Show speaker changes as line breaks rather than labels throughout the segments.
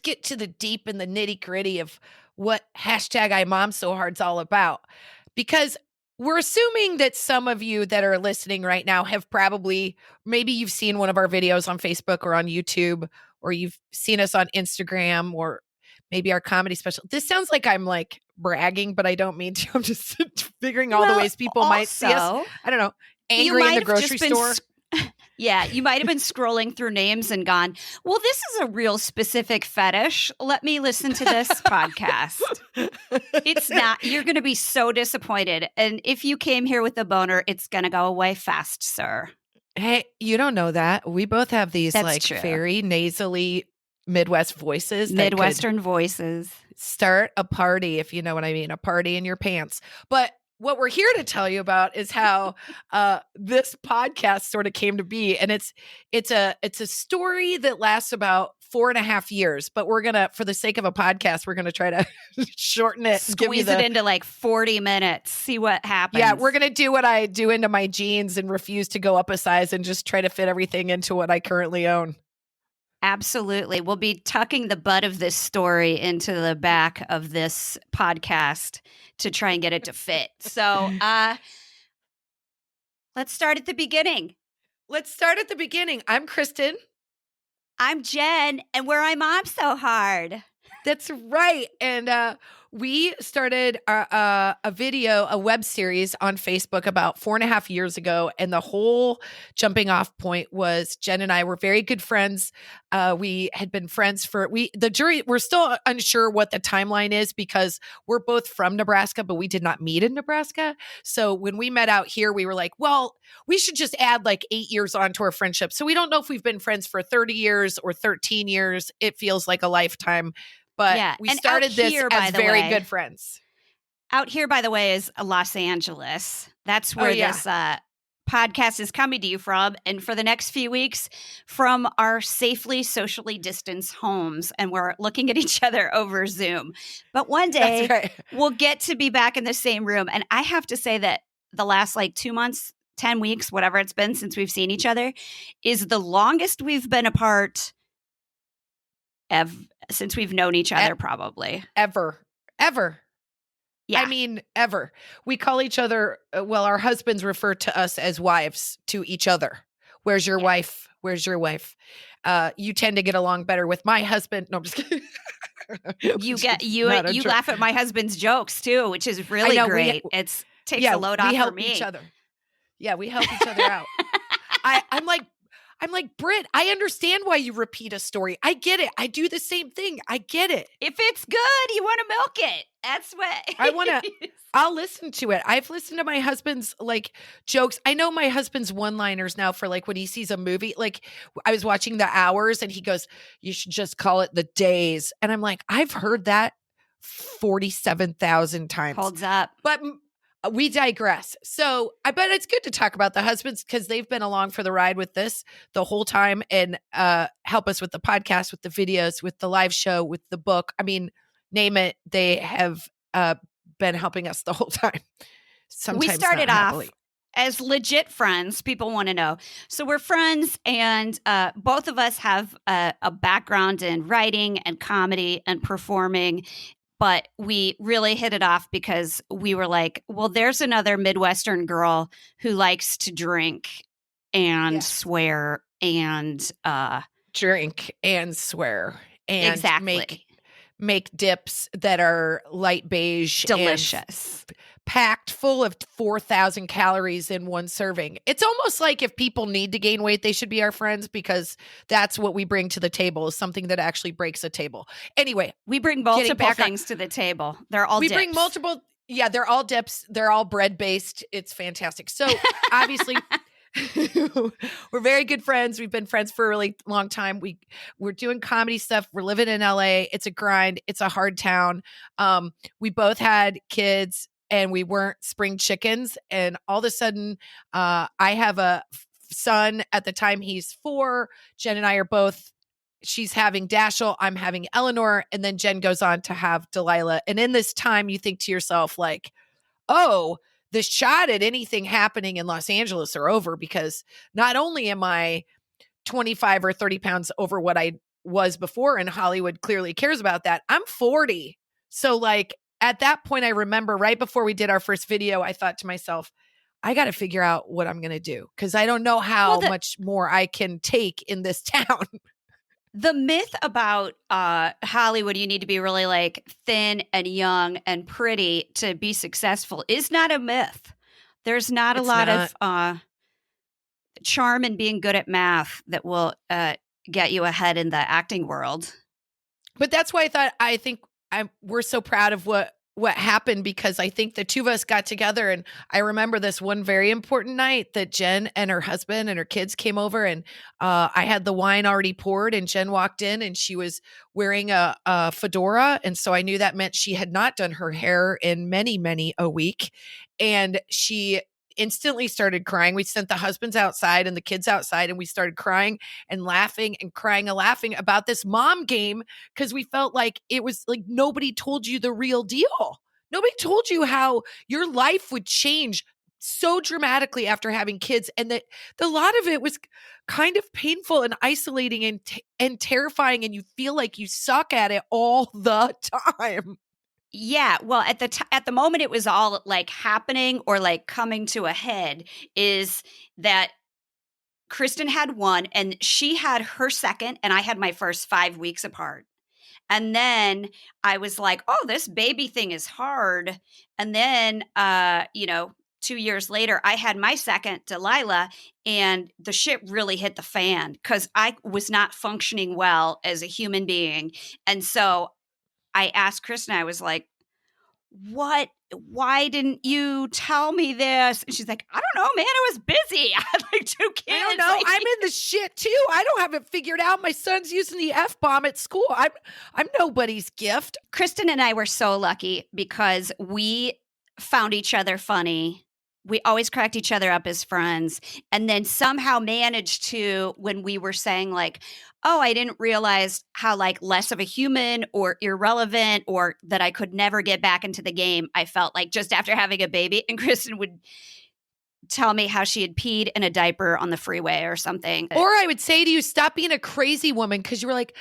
get to the deep and the nitty gritty of what hashtag IMOMSOHARD's all about. Because we're assuming that some of you that are listening right now have maybe you've seen one of our videos on Facebook or on YouTube, or you've seen us on Instagram, or maybe our comedy special. This sounds like I'm like bragging, but I don't mean to. I'm just figuring all the ways people might see us. I don't know. Angry in the grocery store.
Yeah, you might have been scrolling through names and gone, well, this is a real specific fetish. Let me listen to this podcast. It's not. You're going to be so disappointed. And if you came here with a boner, it's going to go away fast, sir.
Hey, you don't know that. We both have these very nasally Midwest voices.
Midwestern voices.
Start a party, if you know what I mean, a party in your pants. But what we're here to tell you about is how this podcast sort of came to be. And it's a story that lasts about 4.5 years, but we're going to, for the sake of a podcast, we're going to try to shorten it.
Squeeze it into like 40 minutes, see what happens.
Yeah, we're going to do what I do into my jeans and refuse to go up a size and just try to fit everything into what I currently own.
Absolutely. We'll be tucking the butt of this story into the back of this podcast to try and get it to fit. So let's start at the beginning.
I'm Kristin.
I'm Jen, and we're IMOMSOHARD.
That's right. And we started a web series on Facebook about 4.5 years ago. And the whole jumping off point was Jen and I were very good friends. We had been friends we're still unsure what the timeline is because we're both from Nebraska, but we did not meet in Nebraska. So when we met out here, we were like, well, we should just add like 8 years onto our friendship. So we don't know if we've been friends for 30 years or 13 years. It feels like a lifetime. But we started this as very good friends.
Out here, by the way, is Los Angeles. That's where this podcast is coming to you from. And for the next few weeks, from our safely socially distanced homes. And we're looking at each other over Zoom. But one day, we'll get to be back in the same room. And I have to say that the last 2 months, 10 weeks, whatever it's been since we've seen each other, is the longest we've been apart since we've known each other, probably.
Ever. Yeah. I mean, ever. We call each other, our husbands refer to us as wives to each other. Where's your wife? Where's your wife? You tend to get along better with my husband. No, I'm just kidding.
You laugh at my husband's jokes too, which is really great. It takes a load off for me.
We help each other. Yeah, we help each other out. I'm like, Britt, I understand why you repeat a story. I get it. I do the same thing. I get it.
If it's good, you want to milk it. That's what
I'll listen to it. I've listened to my husband's jokes. I know my husband's one-liners now for when he sees a movie. I was watching The Hours and he goes, you should just call it The Days. And I'm like, I've heard that 47,000 times.
Holds up.
But we digress. So I bet it's good to talk about the husbands because they've been along for the ride with this the whole time and help us with the podcast, with the videos, with the live show, with the book. I mean, name it. They have been helping us the whole time. Sometimes
we started off as legit friends. People want to know. So we're friends and both of us have a background in writing and comedy and performing. But we really hit it off because we were like, well, there's another Midwestern girl who likes to drink and swear and
drink and swear and
exactly
make dips that are light beige,
delicious,
and packed full of 4,000 calories in one serving. It's almost like if people need to gain weight, they should be our friends because that's what we bring to the table is something that actually breaks a table. Anyway,
we bring multiple things to the table. They're all dips.
Bring multiple. Yeah, they're all dips. They're all bread based. It's fantastic. So obviously we're very good friends. We've been friends for a really long time. We're doing comedy stuff. We're living in LA. It's a grind. It's a hard town. We both had kids. And we weren't spring chickens. And all of a sudden, I have a son. At the time, he's 4. Jen and I are both, she's having Dashiell. I'm having Eleanor. And then Jen goes on to have Delilah. And in this time, you think to yourself oh, the shot at anything happening in Los Angeles are over because not only am I 25 or 30 pounds over what I was before, and Hollywood clearly cares about that. I'm 40. So like at that point, I remember right before we did our first video, I thought to myself, I got to figure out what I'm going to do because I don't know how much more I can take in this town.
The myth about Hollywood, you need to be really like thin and young and pretty to be successful, is not a myth. There's not a lot of charm and being good at math that will get you ahead in the acting world.
But that's why I think we're so proud of what happened, because I think the two of us got together, and I remember this one very important night that Jen and her husband and her kids came over, and I had the wine already poured, and Jen walked in and she was wearing a fedora. And so I knew that meant she had not done her hair in many a week. And she instantly started crying. We sent the husbands outside and the kids outside, and we started crying and laughing and crying and laughing about this mom game, because we felt like it was like nobody told you the real deal. Nobody told you how your life would change so dramatically after having kids, and that a lot of it was kind of painful and isolating and terrifying, and you feel like you suck at it all the time.
Yeah, well, at the moment it was all like happening or like coming to a head, is that Kristin had one and she had her second and I had my first 5 weeks apart. And then I was like, "Oh, this baby thing is hard." And then 2 years later I had my second, Delilah, and the shit really hit the fan cuz I was not functioning well as a human being. And so I asked Kristin, I was like, why didn't you tell me this? And she's like, I don't know, man. I was busy. I had like 2 kids.
I don't know. I'm in the shit too. I don't have it figured out. My son's using the F-bomb at school. I'm nobody's gift.
Kristin and I were so lucky because we found each other funny. We always cracked each other up as friends, and then somehow managed to, when we were saying like, oh, I didn't realize how like less of a human or irrelevant or that I could never get back into the game, I felt like just after having a baby. And Kristin would tell me how she had peed in a diaper on the freeway or something.
Or I would say to you, stop being a crazy woman, because you were like,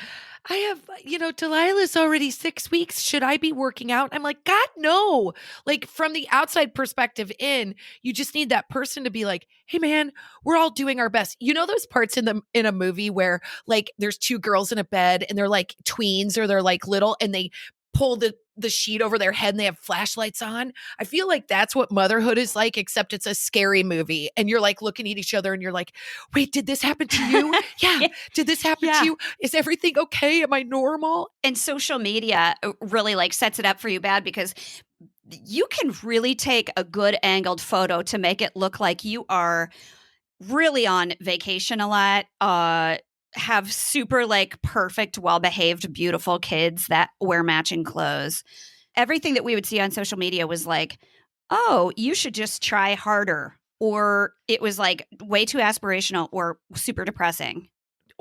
I have, Delilah's already 6 weeks. Should I be working out? I'm like, God, no. Like from the outside perspective in, you just need that person to be like, hey man, we're all doing our best. You know those parts in a movie where like there's 2 girls in a bed and they're like tweens or they're like little, and they pull the sheet over their head and they have flashlights on. I feel like that's what motherhood is like, except it's a scary movie. And you're like looking at each other and you're like, wait, did this happen to you? Yeah. Did this happen to you? Is everything okay? Am I normal?
And social media really like sets it up for you bad, because you can really take a good angled photo to make it look like you are really on vacation a lot, have super like perfect, well-behaved, beautiful kids that wear matching clothes. Everything that we would see on social media was like, oh, you should just try harder. Or it was like way too aspirational or super depressing.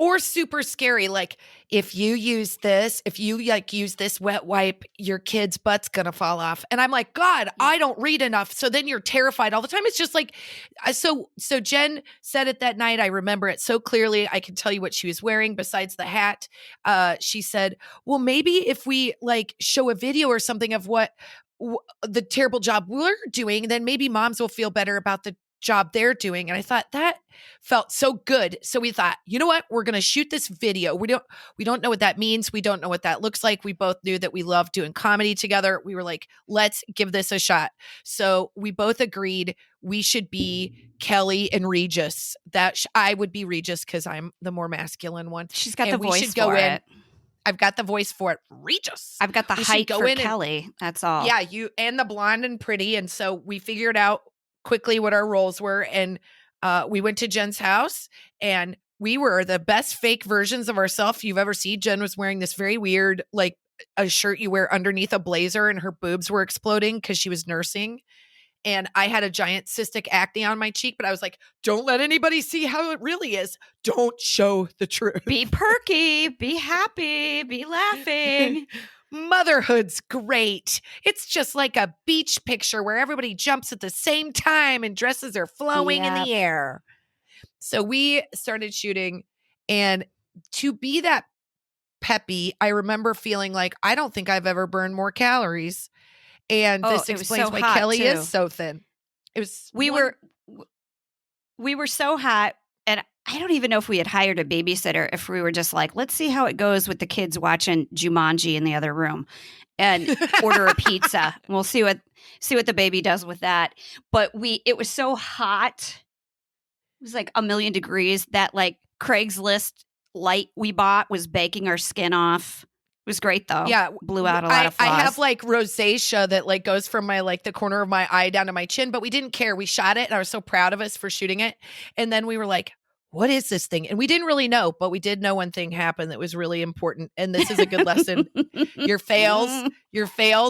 Or super scary. Like if you use this wet wipe, your kid's butt's going to fall off. And I'm like, God, I don't read enough. So then you're terrified all the time. It's just like, so Jen said it that night. I remember it so clearly. I can tell you what she was wearing besides the hat. She said, well, maybe if we like show a video or something of what the terrible job we're doing, then maybe moms will feel better about the job they're doing. And I thought that felt so good. So we thought, you know what? We're going to shoot this video. We don't know what that means. We don't know what that looks like. We both knew that we love doing comedy together. We were like, let's give this a shot. So we both agreed we should be Kelly and Regis. I would be Regis because I'm the more masculine one.
She's got the voice for it.
I've got the voice for it. Regis.
I've got the height for Kelly. That's all.
Yeah, you and the blonde and pretty. And so we figured out quickly what our roles were, and we went to Jen's house, and we were the best fake versions of ourselves you've ever seen. Jen was wearing this very weird, like a shirt you wear underneath a blazer, and her boobs were exploding because she was nursing. And I had a giant cystic acne on my cheek, but I was like, don't let anybody see how it really is. Don't show the truth.
Be perky, be happy, be laughing.
Motherhood's great. It's just like a beach picture where everybody jumps at the same time and dresses are flowing in the air. So we started shooting, and to be that peppy. I remember feeling like, I don't think I've ever burned more calories. And this explains why Kelly is so thin. It was
we were so hot, and I don't even know if we had hired a babysitter, if we were just like, let's see how it goes with the kids watching Jumanji in the other room and order a pizza. And we'll see what the baby does with that. But it was so hot. It was like 1,000,000 degrees that like Craigslist light we bought was baking our skin off. It was great though.
Yeah.
Blew out a lot of flaws.
I have like rosacea that like goes from my like the corner of my eye down to my chin, but we didn't care. We shot it and I was so proud of us for shooting it. And then we were like, what is this thing? And we didn't really know, but we did know one thing happened that was really important. And this is a good lesson. Your fails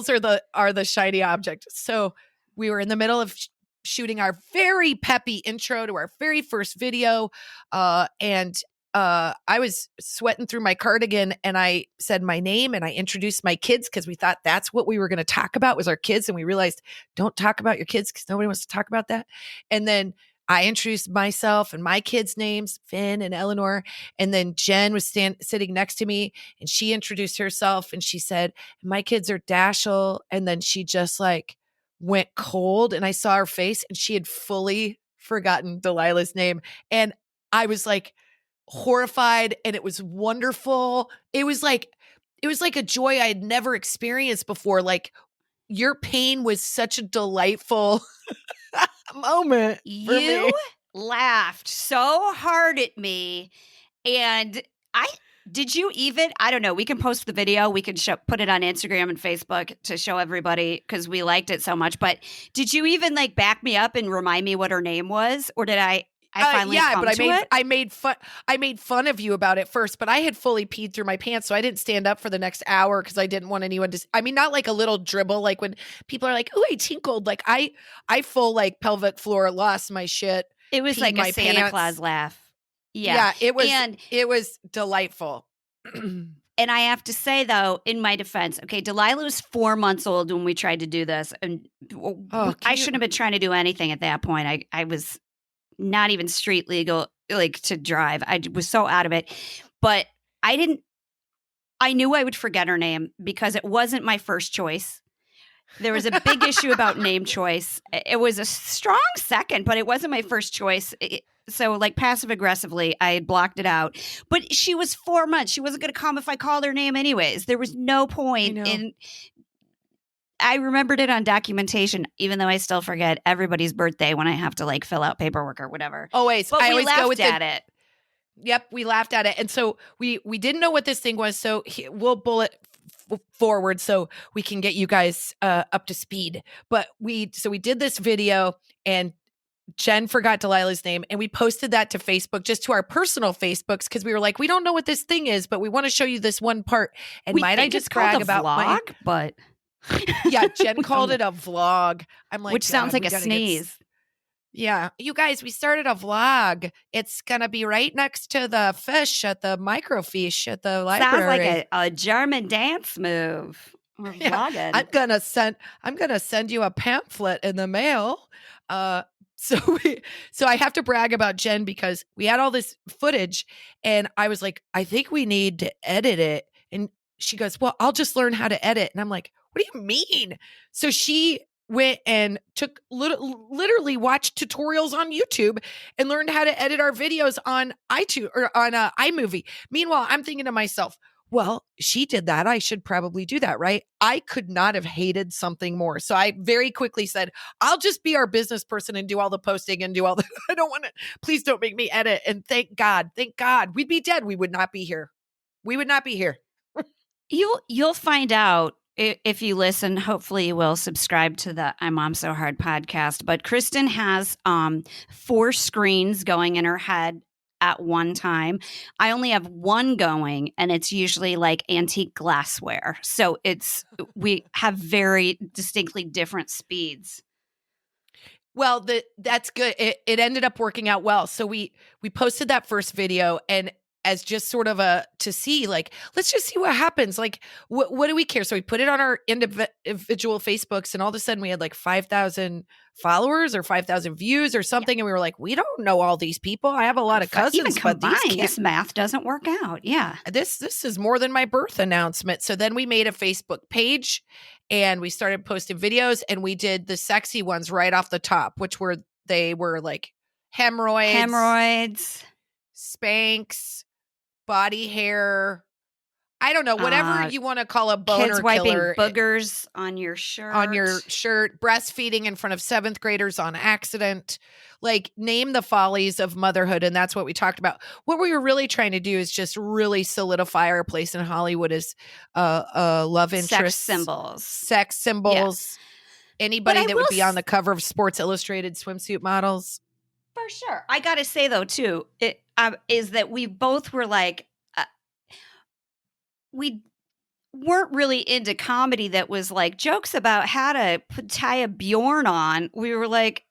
are the shiny object. So we were in the middle of shooting our very peppy intro to our very first video. And I was sweating through my cardigan and I said my name and I introduced my kids because we thought that's what we were going to talk about was our kids. And we realized don't talk about your kids because nobody wants to talk about that. And then I introduced myself and my kids' names, Finn and Eleanor. And then Jen was sitting next to me and she introduced herself and she said, my kids are Dashiell. And then she just like went cold and I saw her face and she had fully forgotten Delilah's name. And I was like, horrified, and it was wonderful. It was like a joy I had never experienced before. Like your pain was such a delightful moment.
You laughed so hard at me, and I don't know. We can post the video. We can put it on Instagram and Facebook to show everybody because we liked it so much. But did you even like back me up and remind me what her name was, or did I finally come to it?
I made fun of you about it first, but I had fully peed through my pants, so I didn't stand up for the next hour because I didn't want anyone to. I mean, not like a little dribble, like when people are like, "Oh, I tinkled." Like I full like pelvic floor lost my shit.
It was like a Santa Claus laugh.
Yeah, it was delightful.
And I have to say, though, in my defense, okay, Delilah was 4 months old when we tried to do this, and I shouldn't have been trying to do anything at that point. I was not even street legal, like to drive. I was so out of it. But I knew I would forget her name because it wasn't my first choice. There was a big issue about name choice. It was a strong second, but it wasn't my first choice. So like passive aggressively, I had blocked it out. But she was 4 months. She wasn't going to come if I called her name anyways. There was no point in. I remembered it on documentation, even though I still forget everybody's birthday when I have to like fill out paperwork or whatever.
Always.
But
I
we
always go with
laughed at it.
Yep, we laughed at it. And so we didn't know what this thing was. So we'll bullet forward so we can get you guys up to speed. But we did this video and Jen forgot Delilah's name and we posted that to Facebook, just to our personal Facebooks, because we were like, we don't know what this thing is, but we want to show you this one part. And might I just brag about
vlog? But
yeah, Jen called it a vlog. I'm like,
which sounds like a sneeze.
Yeah. You guys, we started a vlog. It's going to be right next to the fish at the microfiche at the library.
Sounds like a German dance move. We're vlogging.
I'm going to send you a pamphlet in the mail. So I have to brag about Jen because we had all this footage and I was like, I think we need to edit it. And she goes, well, I'll just learn how to edit. And I'm like, what do you mean? So she went and took literally watched tutorials on YouTube and learned how to edit our videos on iTunes or on iMovie. Meanwhile, I'm thinking to myself, well, she did that. I should probably do that, right? I could not have hated something more. So I very quickly said, I'll just be our business person and do all the posting and do all the, I don't want to, please don't make me edit. And thank God, we'd be dead. We would not be here.
You'll find out if you listen. Hopefully you will subscribe to the I'm Mom So Hard podcast. But Kristin has 4 screens going in her head at one time. I only have one going, and it's usually like antique glassware. So we have very distinctly different speeds.
Well, that's good. It ended up working out well. So we posted that first video, and as just sort of to see, like, let's just see what happens. Like, what do we care? So we put it on our individual Facebooks, and all of a sudden we had like 5,000 followers or 5,000 views or something. And we were like, we don't know all these people. I have a lot of cousins,
even
but
combined, this math doesn't work out. Yeah.
This is more than my birth announcement. So then we made a Facebook page and we started posting videos, and we did the sexy ones right off the top, which were like hemorrhoids, Spanx, body hair. I don't know, whatever you want to call a boner
kids wiping
killer.
Boogers on your shirt.
Breastfeeding in front of 7th graders on accident. Like, name the follies of motherhood, and that's what we talked about. What we were really trying to do is just really solidify our place in Hollywood as love interest, sex symbols. Yeah. Anybody that would be on the cover of Sports Illustrated swimsuit models.
For sure. I got to say, though, too, is that we both were like, we weren't really into comedy that was like jokes about how to tie a Bjorn on. We were like,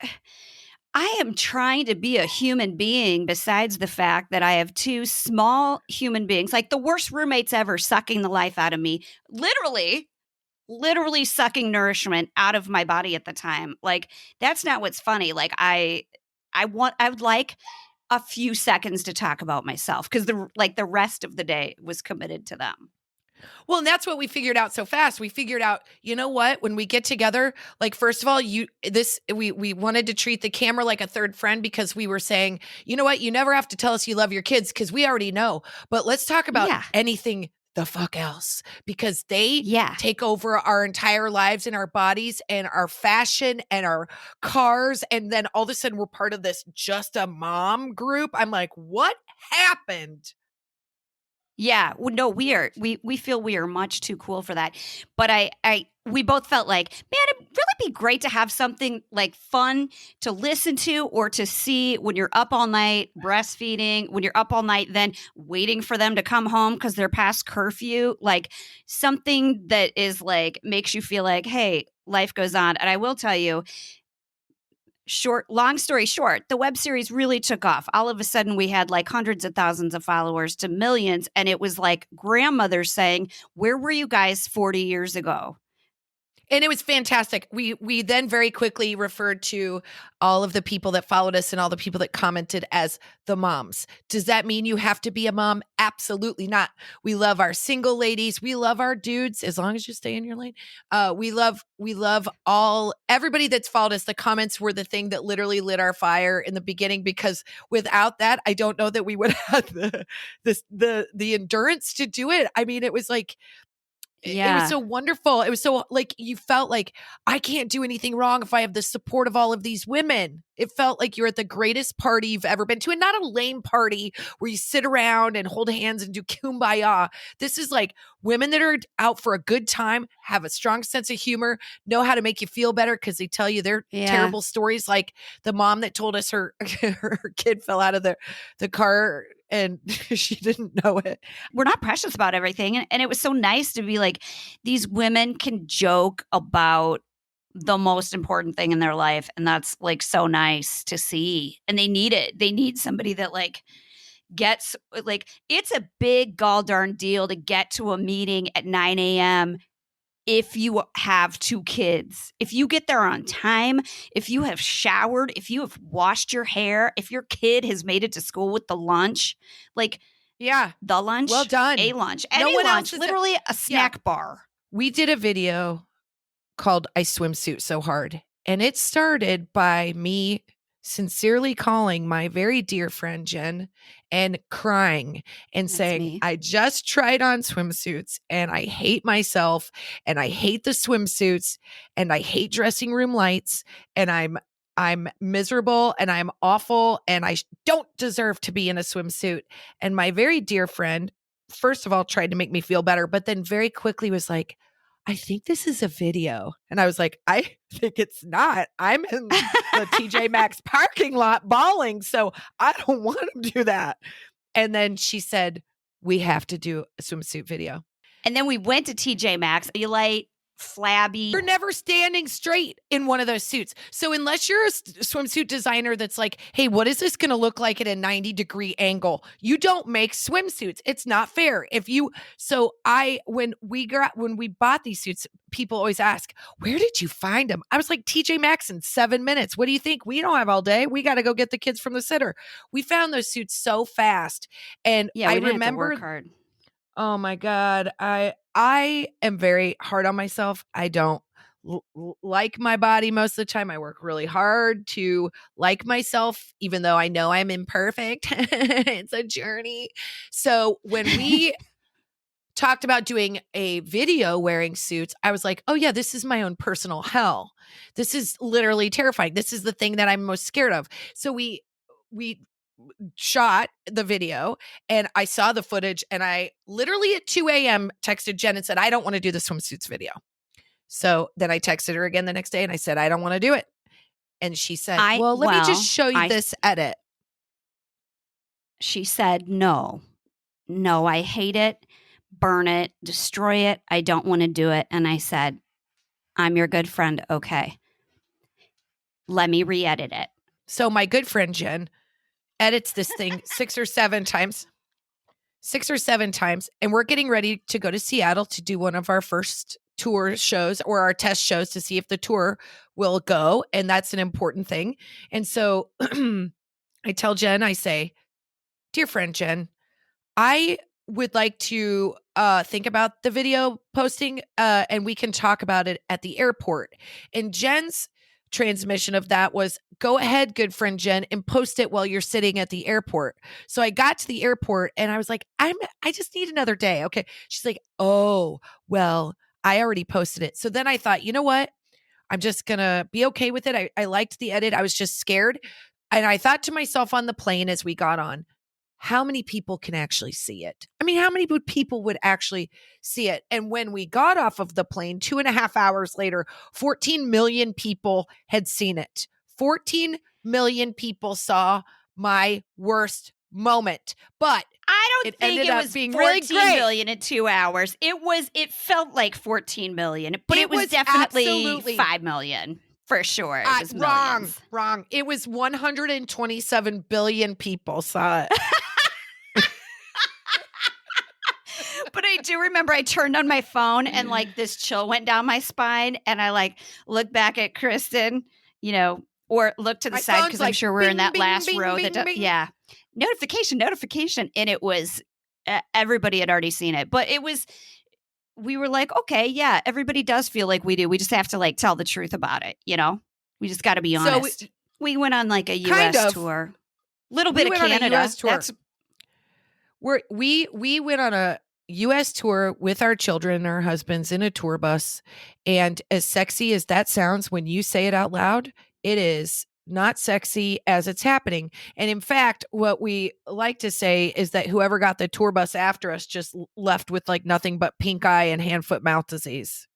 I am trying to be a human being besides the fact that I have 2 small human beings, like the worst roommates ever, sucking the life out of me, literally sucking nourishment out of my body at the time. Like, that's not what's funny. Like, I would like a few seconds to talk about myself, because the rest of the day was committed to them.
Well, and that's what we figured out so fast. We figured out, you know what, when we get together, like, first of all, we wanted to treat the camera like a third friend, because we were saying, you know what, you never have to tell us you love your kids, because we already know. But let's talk about anything the fuck else, because they take over our entire lives and our bodies and our fashion and our cars. And then all of a sudden we're part of this just a mom group. I'm like, what happened?
Yeah, no, we feel we are much too cool for that. But we both felt like, man, it'd really be great to have something like fun to listen to or to see when you're up all night breastfeeding, when you're up all night then waiting for them to come home because they're past curfew, like something that is like makes you feel like, hey, life goes on. And I will tell you, long story short, the web series really took off. All of a sudden we had like hundreds of thousands of followers to millions. And it was like grandmothers saying, where were you guys 40 years ago?
And it was fantastic. We then very quickly referred to all of the people that followed us and all the people that commented as the moms. Does that mean you have to be a mom? Absolutely not. We love our single ladies. We love our dudes, as long as you stay in your lane. We love everybody that's followed us. The comments were the thing that literally lit our fire in the beginning, because without that, I don't know that we would have the endurance to do it. I mean, it was like, it was so wonderful. It was so like, you felt like, I can't do anything wrong if I have the support of all of these women. It felt like you're at the greatest party you've ever been to, and not a lame party where you sit around and hold hands and do kumbaya. This is like women that are out for a good time, have a strong sense of humor, know how to make you feel better because they tell you their terrible stories. Like the mom that told us her kid fell out of the car and she didn't know it.
We're not precious about everything. And it was so nice to be like, these women can joke about the most important thing in their life. And that's like so nice to see. And they need it. They need somebody that like gets like, it's a big gall darn deal to get to a meeting at 9 a.m. if you have 2 kids. If you get there on time, if you have showered, if you have washed your hair, if your kid has made it to school with the lunch, like, the lunch,
well done,
a lunch, any lunch, literally a snack bar.
We did a video called I Swimsuit So Hard, and it started by me sincerely calling my very dear friend Jen and crying and saying, I just tried on swimsuits and I hate myself and I hate the swimsuits and I hate dressing room lights and I'm miserable and I'm awful and I don't deserve to be in a swimsuit. And my very dear friend, first of all, tried to make me feel better, but then very quickly was like, I think this is a video. And I was like, I think it's not. I'm in the TJ Maxx parking lot bawling, so I don't want to do that. And then she said, we have to do a swimsuit video.
And then we went to TJ Maxx. You light flabby.
You're never standing straight in one of those suits. So unless you're a swimsuit designer that's like, hey, what is this going to look like at a 90-degree angle? You don't make swimsuits. It's not fair. When we bought these suits, people always ask, where did you find them? I was like, TJ Maxx in 7 minutes. What do you think? We don't have all day. We got to go get the kids from the sitter. We found those suits so fast. And
yeah,
I
we didn't
remember,
have to work hard.
oh my God, I am very hard on myself. I don't like my body most of the time. I work really hard to like myself, even though I know I'm imperfect. It's a journey. So when we talked about doing a video wearing suits, I was like, oh yeah, this is my own personal hell. This is literally terrifying. This is the thing that I'm most scared of. So we shot the video and I saw the footage, and I literally at 2 a.m. texted Jen and said, I don't want to do the swimsuits video. So then I texted her again the next day and I said, I don't want to do it. And she said, let me just show you this edit.
She said, no, I hate it. Burn it, destroy it. I don't want to do it. And I said, I'm your good friend. Okay. Let me re-edit it.
So my good friend Jen edits this thing 6 or 7 times. And we're getting ready to go to Seattle to do one of our first tour shows or our test shows to see if the tour will go. And that's an important thing. And so I tell Jen, I say, dear friend Jen, I would like to think about the video posting and we can talk about it at the airport. And Jen's transmission of that was, go ahead, good friend Jen, and post it while you're sitting at the airport. So I got to the airport and I was like, I just need another day. Okay. She's like, oh, well, I already posted it. So then I thought, you know what? I'm just going to be okay with it. I liked the edit. I was just scared. And I thought to myself on the plane as we got on, how many people can actually see it? I mean, how many people would actually see it? And when we got off of the plane, 2.5 hours later, 14 million people had seen it. 14 million people saw my worst moment. But
I don't think it was
being
14
really great.
million in 2 hours. It felt like 14 million, but it was definitely
absolutely
5 million. For sure. It was
wrong. It was 127 billion people saw it.
But I do remember I turned on my phone and like this chill went down my spine and I like looked back at Kristin, or looked to the side because I'm sure we're in that last row. Yeah. Notification. And it was, everybody had already seen it, but we were like, okay, yeah, everybody does feel like we do. We just have to like tell the truth about it. We just got to be honest. We went on like a US tour, little bit of Canada.
We went on a US tour with our children and our husbands in a tour bus. And as sexy as that sounds, when you say it out loud, it is not sexy as it's happening. And in fact, what we like to say is that whoever got the tour bus after us just left with like nothing but pink eye and hand, foot, mouth disease.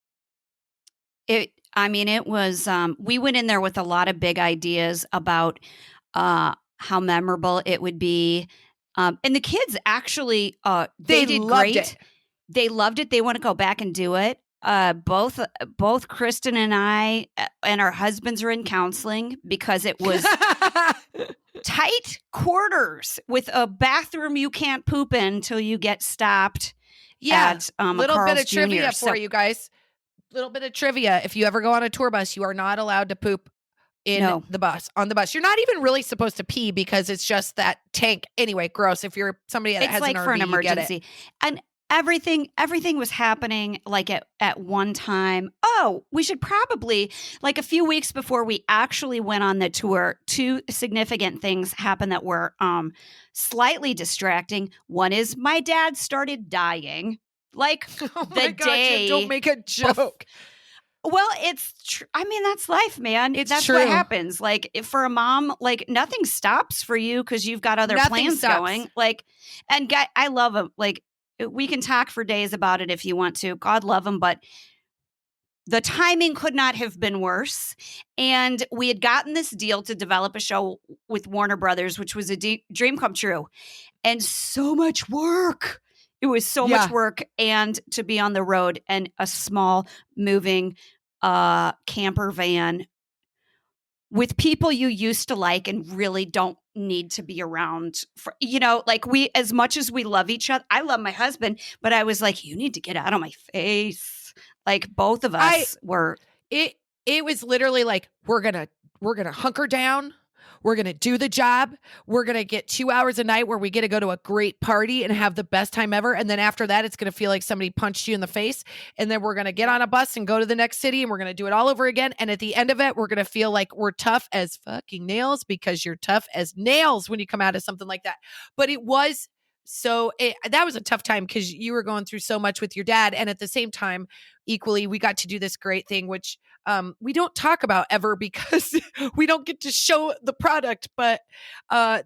It was, we went in there with a lot of big ideas about how memorable it would be. And the kids actually, they did great.
It.
They loved it. They want to go back and do it. Both Kristin and I and our husbands are in counseling because it was tight quarters with a bathroom you can't poop in until you get stopped.
Yeah,
at
little
Carl's
bit of trivia
Jr.
for you guys. Little bit of trivia. If you ever go on a tour bus, you are not allowed to poop on the bus. You're not even really supposed to pee because it's just that tank. Anyway, gross. If you're somebody that has
like
an RV,
for an emergency.
you get it.
And everything was happening like at one time. Oh, we should probably, like a few weeks before we actually went on the tour, 2 significant things happened that were slightly distracting. One is my dad started dying. Like the day.
Don't make a joke.
Well, it's that's life, man. That's
true.
what happens. Like for a mom, like nothing stops for you because you've got other plans going. Like, and I love him. Like we can talk for days about it if you want to. God love him, but the timing could not have been worse. And we had gotten this deal to develop a show with Warner Brothers, which was a dream come true, and so much work. It was so much work, and to be on the road and a small moving camper van with people you used to like and really don't need to be around for, like we, as much as we love each other, I love my husband, but I was like, you need to get out of my face. Like both of us were.
It was literally like, we're going to hunker down. We're going to do the job. We're going to get 2 hours a night where we get to go to a great party and have the best time ever. And then after that, it's going to feel like somebody punched you in the face. And then we're going to get on a bus and go to the next city and we're going to do it all over again. And at the end of it, we're going to feel like we're tough as fucking nails, because you're tough as nails when you come out of something like that. But it was that was a tough time because you were going through so much with your dad. And at the same time, equally, we got to do this great thing, which we don't talk about ever because we don't get to show the product. But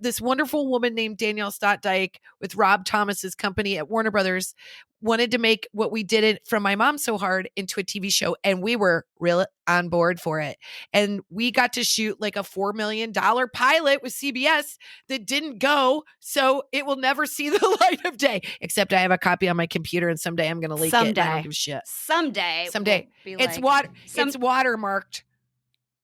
this wonderful woman named Danielle Stotdyke with Rob Thomas's company at Warner Brothers wanted to make what we did it from My Mom So Hard into a TV show. And we were really on board for it. And we got to shoot like a $4 million pilot with CBS that didn't go. So it will never see the light of day, except I have a copy on my computer and someday I'm going to leak it. And I don't give a shit.
Someday.
We'll it's watermarked.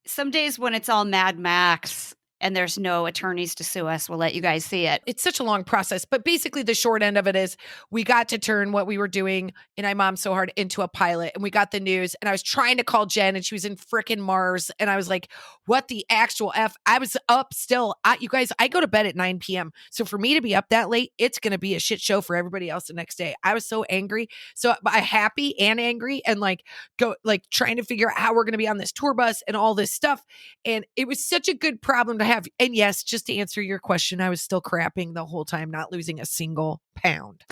Some days when it's all Mad Max and there's no attorneys to sue us, we'll let you guys see it.
It's such a long process. But basically the short end of it is we got to turn what we were doing in I Mom So Hard into a pilot. And we got the news. And I was trying to call Jen and she was in frickin' Mars. And I was like, what the actual F? I was up still. You guys, I go to bed at 9 p.m. So for me to be up that late, it's going to be a shit show for everybody else the next day. I was so angry. So I'm happy and angry and trying to figure out how we're going to be on this tour bus and all this stuff. And it was such a good problem to have. And yes, just to answer your question, I was still crapping the whole time, not losing a single pound.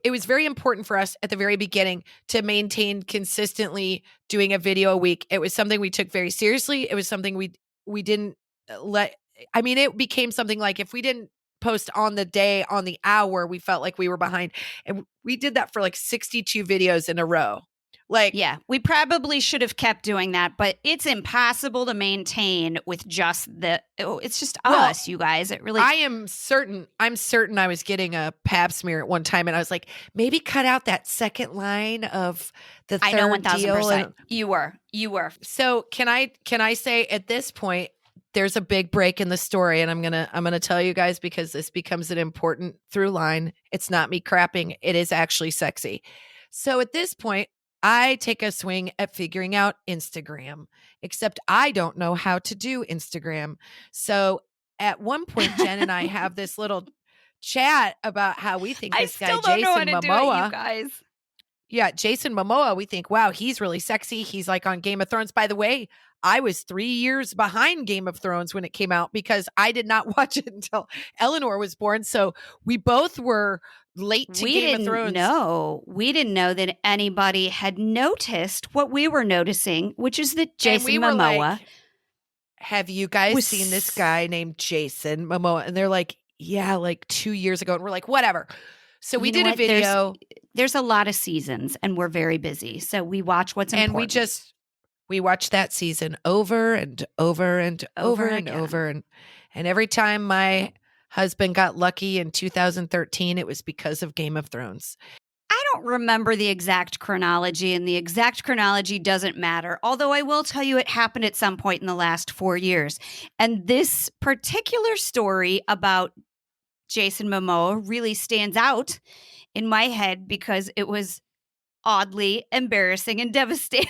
It was very important for us at the very beginning to maintain consistently doing a video a week. It was something we took very seriously. It was something we didn't it became something like if we didn't post on the day, on the hour, we felt like we were behind. And we did that for like 62 videos in a row.
We probably should have kept doing that, but it's impossible to maintain with just it's just us, you guys. It really.
I'm certain I was getting a pap smear at one time and I was like, maybe cut out that second line of the third
I know 1000%.
deal.
You were.
So can I say at this point, there's a big break in the story and I'm going to tell you guys because this becomes an important through line. It's not me crapping. It is actually sexy. So at this point, I take a swing at figuring out Instagram, except I don't know how to do Instagram. So at one point, Jen and I have this little chat about how we think this guy, Jason Momoa,
you guys.
Yeah, Jason Momoa, we think, wow, he's really sexy. He's like on Game of Thrones. By the way, I was 3 years behind Game of Thrones when it came out because I did not watch it until Eleanor was born. So we both were late to Game of Thrones.
We didn't know that anybody had noticed what we were noticing, which is that Jason Momoa.
Like, have you guys seen this guy named Jason Momoa? And they're like, yeah, like 2 years ago. And we're like, whatever. So we did a video.
There's a lot of seasons and we're very busy. So we watch what's important.
And we watched that season over and over and over and over. And every time my husband got lucky in 2013, it was because of Game of Thrones.
I don't remember the exact chronology, and the exact chronology doesn't matter. Although I will tell you it happened at some point in the last 4 years. And this particular story about Jason Momoa really stands out in my head because it was oddly embarrassing and devastating.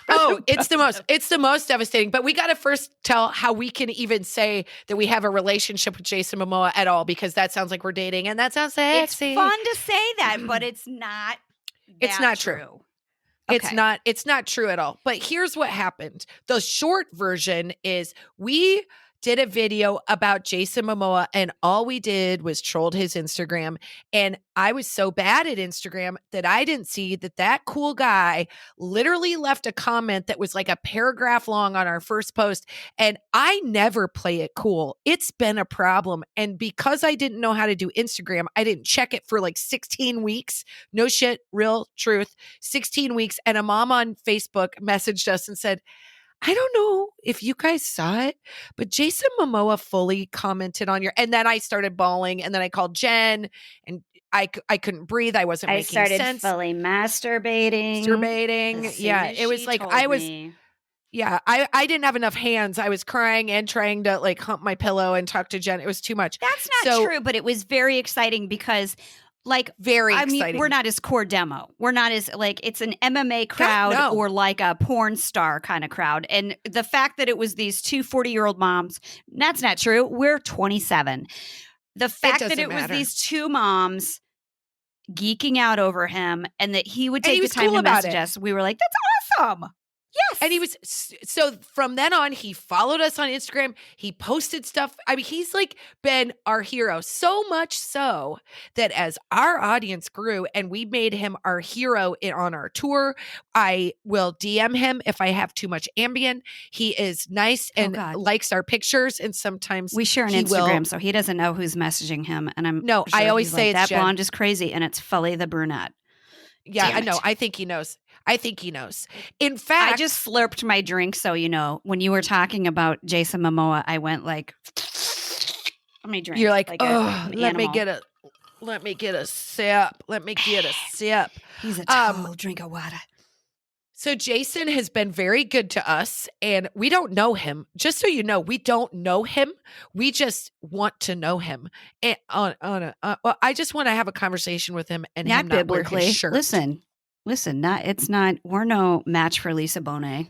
Oh, it's the most devastating. But we got to first tell how we can even say that we have a relationship with Jason Momoa at all, because that sounds like we're dating and that sounds sexy.
It's fun to say that, but it's not.
It's not true. Okay. It's not true at all. But here's what happened. The short version is we did a video about Jason Momoa and all we did was trolled his Instagram. And I was so bad at Instagram that I didn't see that cool guy literally left a comment that was like a paragraph long on our first post. And I never play it cool. It's been a problem. And because I didn't know how to do Instagram, I didn't check it for like 16 weeks. No shit, real truth, 16 weeks. And a mom on Facebook messaged us and said, I don't know if you guys saw it, but Jason Momoa fully commented on and then I started bawling, and then I called Jen, and I couldn't breathe. I wasn't making
started
sense.
fully masturbating.
Yeah, it was like I was. Yeah, I didn't have enough hands. I was crying and trying to like hump my pillow and talk to Jen. It was too much.
That's not true, but it was very exciting because exciting. We're not as core demo. We're not as like it's an MMA crowd or like a porn star kind of crowd. And the fact that it was these two 40-year-old moms, that's not true. We're 27. The fact that it was these two moms geeking out over him and that he would take the time to message us, we were like, that's awesome. Yes.
And he was, so from then on, he followed us on Instagram. He posted stuff. I mean, he's like been our hero, so much so that as our audience grew and we made him our hero on our tour, I will DM him if I have too much Ambien. He is nice and likes our pictures. And sometimes
we share an Instagram, so he doesn't know who's messaging him. And
I always say
that blonde is crazy and it's Fully the brunette.
Yeah, I know. I think he knows. In fact,
I just slurped my drink. So, when you were talking about Jason Momoa, I went like, let me drink.
You're like let me get a sip. Let me get a sip.
He's a tall drink of water.
So Jason has been very good to us, and we don't know him. Just so you know, we don't know him. We just want to know him. And well, I just want to have a conversation with him and
not
him
biblically.
Not wear his shirt.
Listen. We're no match for Lisa Bonet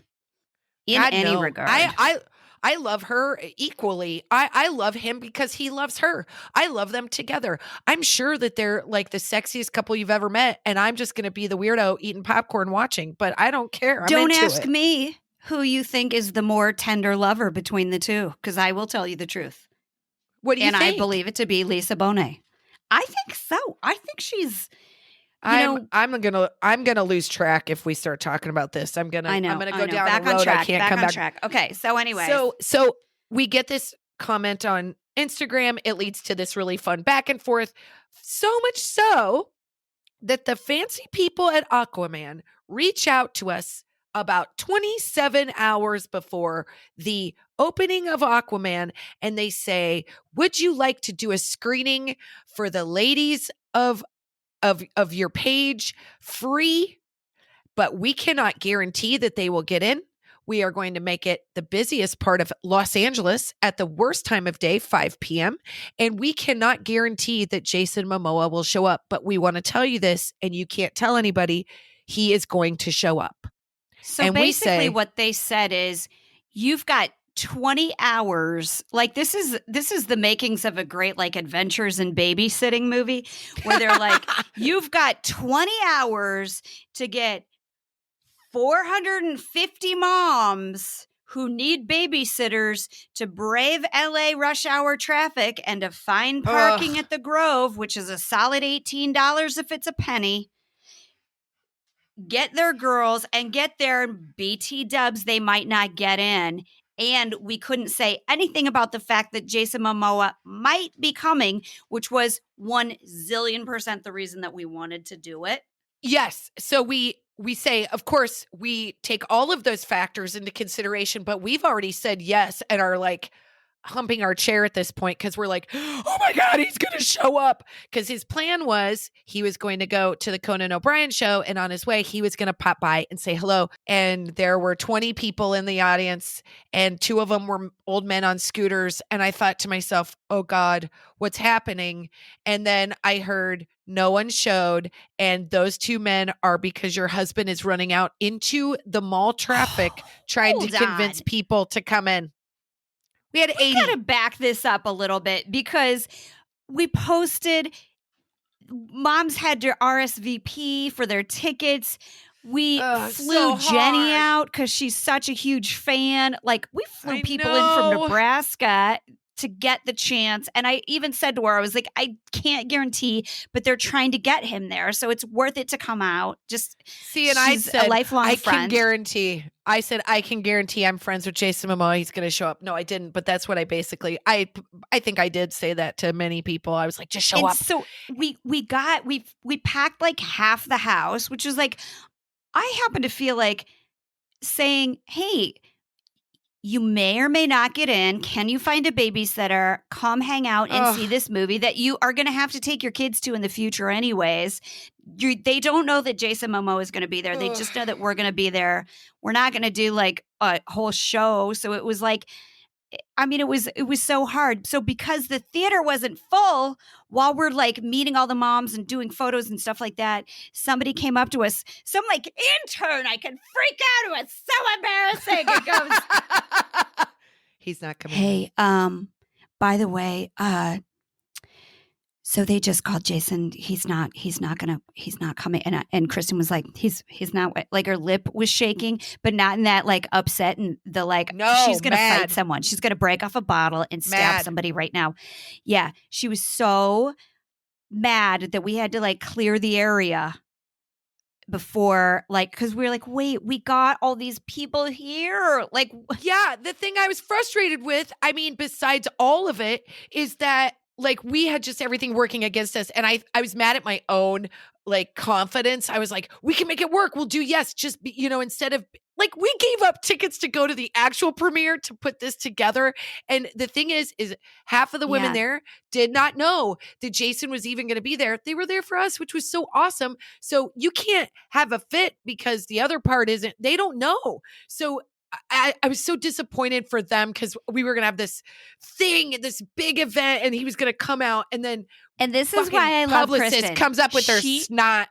in any regard.
I love her equally. I love him because he loves her. I love them together. I'm sure that they're like the sexiest couple you've ever met, and I'm just going to be the weirdo eating popcorn watching, but I don't care.
Don't ask me who you think is the more tender lover between the two, because I will tell you the truth.
What do you think?
And I believe it to be Lisa Bonet. I think so. I think she's...
I'm gonna lose track if we start talking about this. I'm gonna go down
back
a road
on track.
I can't come back.
Track. Okay, so anyway,
so we get this comment on Instagram. It leads to this really fun back and forth. So much so that the fancy people at Aquaman reach out to us about 27 hours before the opening of Aquaman, and they say, "Would you like to do a screening for the ladies of your page free, but we cannot guarantee that they will get in. We are going to make it the busiest part of Los Angeles at the worst time of day, 5 p.m. And we cannot guarantee that Jason Momoa will show up, but we want to tell you this, and you can't tell anybody. He is going to show up."
So
and
basically what they said is, you've got 20 hours. Like this is the makings of a great like adventures in babysitting movie where they're like, you've got 20 hours to get 450 moms who need babysitters to brave LA rush hour traffic and to find parking at the Grove, which is a solid $18 if it's a penny. Get their girls and get their BT dubs they might not get in. And we couldn't say anything about the fact that Jason Momoa might be coming, which was 1,000,000,000% the reason that we wanted to do it.
Yes. So we say, of course, we take all of those factors into consideration, but we've already said yes and are like humping our chair at this point because we're like, oh my God, he's going to show up. Because his plan was he was going to go to the Conan O'Brien show, and on his way, he was going to pop by and say hello. And there were 20 people in the audience, and 2 of them were old men on scooters. And I thought to myself, oh God, what's happening? And then I heard no one showed. And those 2 men are because your husband is running out into the mall traffic trying to convince people to come in. We had 80.
We got to back this up a little bit because we posted, moms had to RSVP for their tickets. We flew Jenny out because she's such a huge fan. Like, we flew people in from Nebraska to get the chance. And I even said to her, I was like, I can't guarantee, but they're trying to get him there. So it's worth it to come out. Just
see, and I said,
a lifelong friend.
I said, I can guarantee I'm friends with Jason Momoa. He's going to show up. No, I didn't. But that's what I basically, I think I did say that to many people. I was like, just show up.
So we packed like half the house, which was like, I happen to feel like saying, hey, You may or may not get in. Can you find a babysitter? Come hang out and see this movie that you are going to have to take your kids to in the future anyways. They don't know that Jason Momoa is going to be there. They just know that we're going to be there. We're not going to do like a whole show. So it was like, I mean, it was so hard. So because the theater wasn't full while we're like meeting all the moms and doing photos and stuff like that, somebody came up to us. Some like intern, I can freak out. It was so embarrassing. It goes,
he's not coming.
Hey, by the way, so they just called Jason. He's not coming. And Kristin was like, he's not, like her lip was shaking, but not in that like upset and the like,
no,
she's going to fight someone. She's going to break off a bottle and stab somebody right now. Yeah. She was so mad that we had to like clear the area before, like, because we were like, wait, we got all these people here. Like,
yeah, the thing I was frustrated with, I mean, besides all of it, is that like we had just everything working against us. And I was mad at my own like confidence. I was like, we can make it work. We'll do just be, instead of like we gave up tickets to go to the actual premiere to put this together. And the thing is half of the women there did not know that Jason was even going to be there. They were there for us, which was so awesome. So you can't have a fit because the other part isn't, they don't know. So I was so disappointed for them because we were going to have this thing, this big event, and he was going to come out and then.
And this is why I love Kristin.
Comes up with her snot.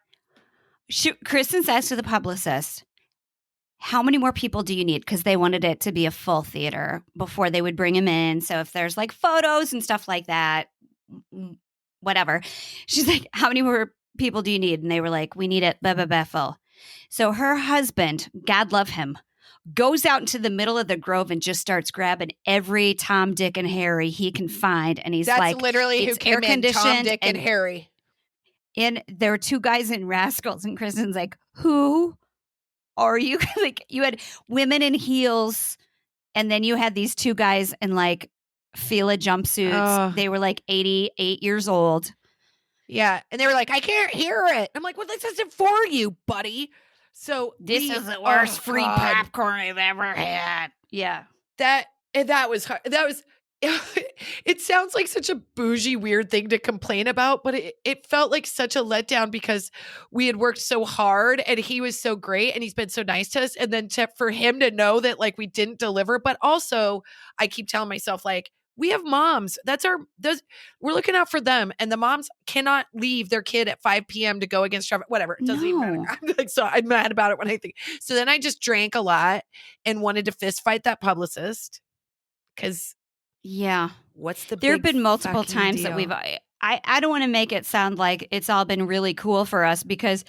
Kristin says to the publicist, how many more people do you need? Because they wanted it to be a full theater before they would bring him in. So if there's like photos and stuff like that, whatever. She's like, how many more people do you need? And they were like, we need it full. So her husband, God love him, goes out into the middle of the grove and just starts grabbing every Tom, Dick, and Harry he can find. And he's like,
that's literally who came in, Tom, Dick, and Harry.
And there were two guys in Rascals, and Kristin's like, who are you? Like, you had women in heels, and then you had these two guys in like Fila jumpsuits. They were like 88 years old.
Yeah. And they were like, I can't hear it. I'm like, well, this isn't for you, buddy. So
this is the worst free popcorn I've ever had. Yeah.
That was hard. That was, it sounds like such a bougie, weird thing to complain about, but it felt like such a letdown because we had worked so hard and he was so great and he's been so nice to us. And then for him to know that like we didn't deliver, but also I keep telling myself like, we have moms. We're looking out for them. And the moms cannot leave their kid at 5 p.m. to go against traffic, whatever. It doesn't even matter. I'm like, so I'm mad about it when I think. So then I just drank a lot and wanted to fist fight that publicist. Cause what's the
there have been multiple times that I don't want to make it sound like it's all been really cool for us because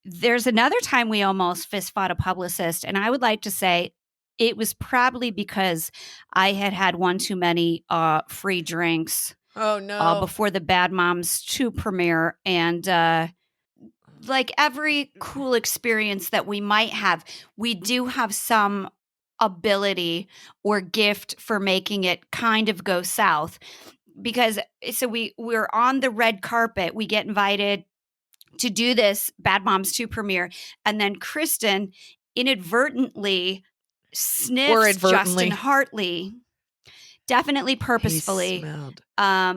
there's another time we almost fist fought a publicist. And I would like to say, it was probably because I had one too many free drinks.
Oh, no.
Before the Bad Moms 2 premiere. And like every cool experience that we might have, we do have some ability or gift for making it kind of go south. Because so we're on the red carpet. We get invited to do this Bad Moms 2 premiere. And then Kristin inadvertently sniffs Justin Hartley, definitely purposefully.
He smelled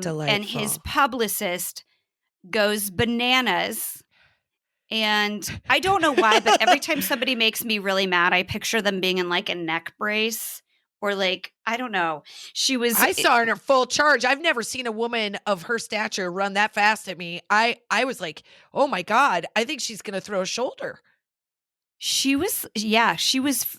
delightful. And his publicist goes bananas. And I don't know why, but every time somebody makes me really mad, I picture them being in like a neck brace or like, I don't know.
I saw her in her full charge. I've never seen a woman of her stature run that fast at me. I was like, oh my God, I think she's going to throw a shoulder.
She was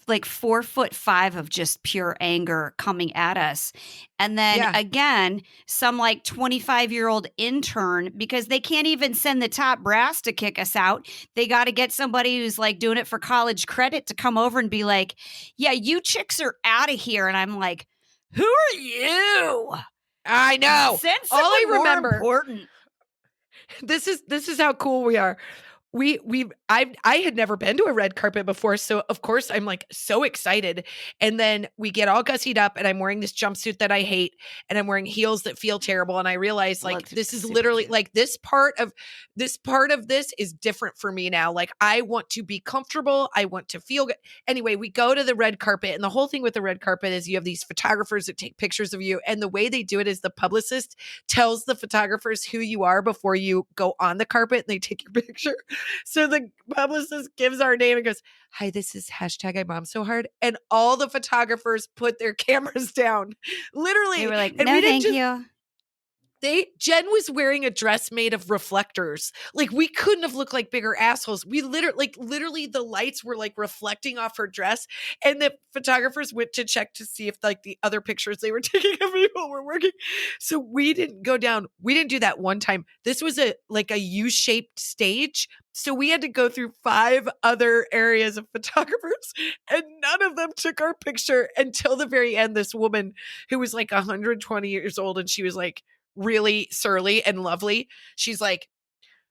like 4'5" of just pure anger coming at us. And then again, some like 25-year-old intern, because they can't even send the top brass to kick us out. They got to get somebody who's like doing it for college credit to come over and be like, yeah, you chicks are out of here. And I'm like, who are you?
I know.
All I remember.
This is how cool we are. I had never been to a red carpet before, so of course I'm like so excited. And then we get all gussied up, and I'm wearing this jumpsuit that I hate, and I'm wearing heels that feel terrible. And I realize like this is literally like this part of this is different for me now. Like I want to be comfortable. I want to feel good. Anyway, we go to the red carpet, and the whole thing with the red carpet is you have these photographers that take pictures of you, and the way they do it is the publicist tells the photographers who you are before you go on the carpet, and they take your picture. So the publicist gives our name and goes, "Hi, this is hashtag IMOMSOHARD." And all the photographers put their cameras down. Literally.
They were like,
and
no, thank you.
Jen was wearing a dress made of reflectors. Like we couldn't have looked like bigger assholes. We literally the lights were like reflecting off her dress. And the photographers went to check to see if like the other pictures they were taking of people were working. So we didn't go down. We didn't do that one time. This was a U-shaped stage. So we had to go through 5 other areas of photographers, and none of them took our picture until the very end. This woman who was like 120 years old, and she was like really surly and lovely. She's like,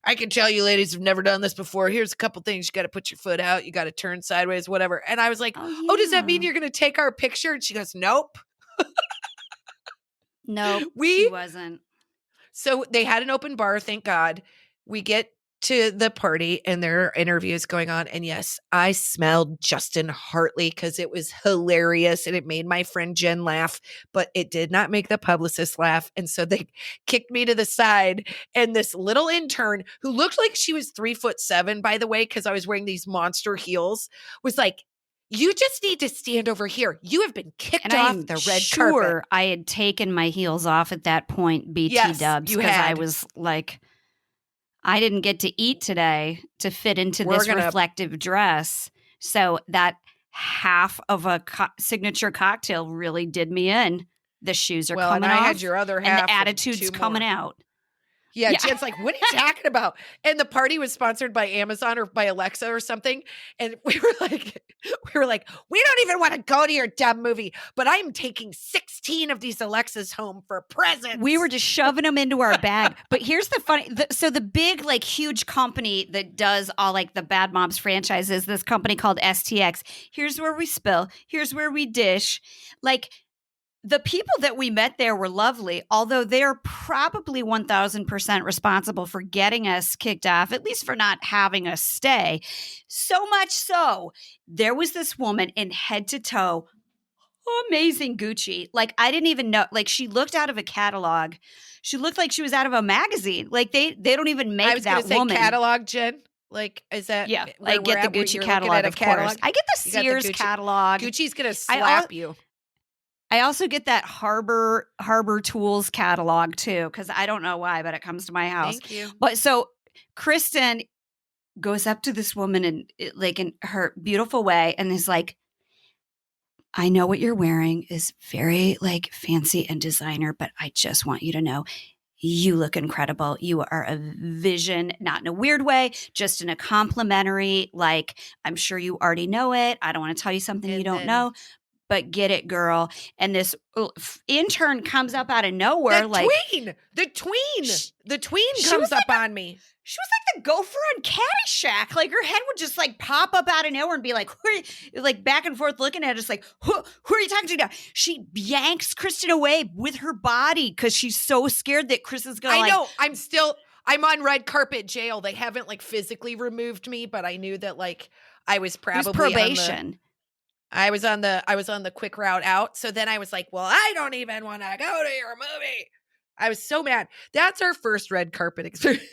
"I can tell you ladies have never done this before. Here's a couple things. You got to put your foot out. You got to turn sideways, whatever." And I was like, oh, does that mean you're going to take our picture? And she goes, nope.
Nope, she wasn't.
So they had an open bar, thank God. We get to the party, and there are interviews going on. And yes, I smelled Justin Hartley because it was hilarious, and it made my friend Jen laugh, but it did not make the publicist laugh. And so they kicked me to the side, and this little intern who looked like she was 3'7", by the way, because I was wearing these monster heels, was like, "You just need to stand over here. You have been kicked off the red carpet."
I had taken my heels off at that point, BT dubs, because I was like, I didn't get to eat today to fit into this reflective dress. So that half of a signature cocktail really did me in. The shoes are coming off.
I had your other half.
And the attitude's coming out.
Yeah, Jen's like, "What are you talking about?" And the party was sponsored by Amazon or by Alexa or something. And we were like, "We don't even want to go to your dumb movie, but I'm taking 16 of these Alexas home for presents."
We were just shoving them into our bag. But here's the funny, so the big, like, huge company that does all like the Bad Moms franchises, this company called STX. Here's where we spill. Here's where we dish. Like, the people that we met there were lovely, although they're probably 1,000% responsible for getting us kicked off, at least for not having us stay. So much so, there was this woman in head to toe, amazing Gucci. Like, I didn't even know, like, she looked out of a catalog. She looked like she was out of a magazine. Like, they don't even make that woman.
I was going to say catalog, Jen. Like, is that?
Yeah, I get the Gucci catalog, of course. I get the Sears catalog.
Gucci's going to slap you.
I also get that Harbor Tools catalog too, because I don't know why, but it comes to my house.
Thank you.
But so Kristin goes up to this woman and like in her beautiful way and is like, "I know what you're wearing is very like fancy and designer, but I just want you to know you look incredible. You are a vision, not in a weird way, just in a complimentary, like, I'm sure you already know it. I don't want to tell you something you don't know. But get it, girl." And this intern comes up out of nowhere.
The tween comes up on me.
She was like the gopher on Caddyshack. Like, her head would just like pop up out of nowhere and be like, like back and forth looking at us like, who are you talking to now? She yanks Kristin away with her body because she's so scared that Chris is going to
I know. I'm on red carpet jail. They haven't like physically removed me, but I knew that like I was probably
probation.
I was on the quick route out. So then I was like, well, I don't even want to go to your movie. I was so mad. That's our first red carpet experience.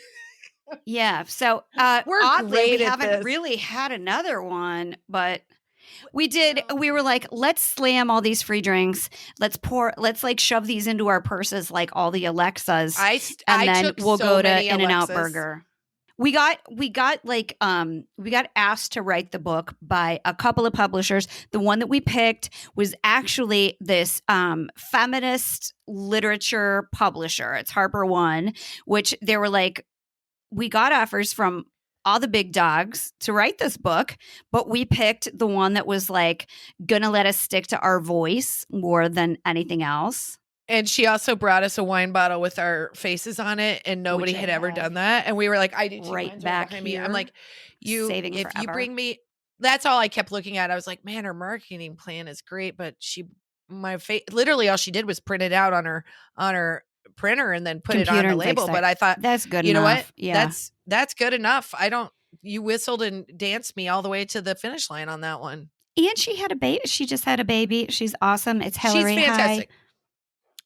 Yeah. So
we're
oddly, we haven't really had another one, but we did. We were like, let's slam all these free drinks. Let's like shove these into our purses like all the Alexas. And then we'll go to In-N-Out Burger. We got asked to write the book by a couple of publishers. The one that we picked was actually this feminist literature publisher. It's Harper One, which they were like, we got offers from all the big dogs to write this book, but we picked the one that was like gonna let us stick to our voice more than anything else.
And she also brought us a wine bottle with our faces on it, and nobody had ever done that. And we were like, I do too.
Right back
behind
here.
Me. I'm like,
saving
if
forever.
You bring me, that's all I kept looking at. I was like, man, her marketing plan is great, but literally all she did was print it out on her printer and then put
Computer
it on the
and
label. But I thought,
that's good
you
enough.
know what?
Yeah.
That's good enough. You whistled and danced me all the way to the finish line on that one.
And she had a baby. She just had a baby. She's awesome. It's Hillary.
She's fantastic.
Hi.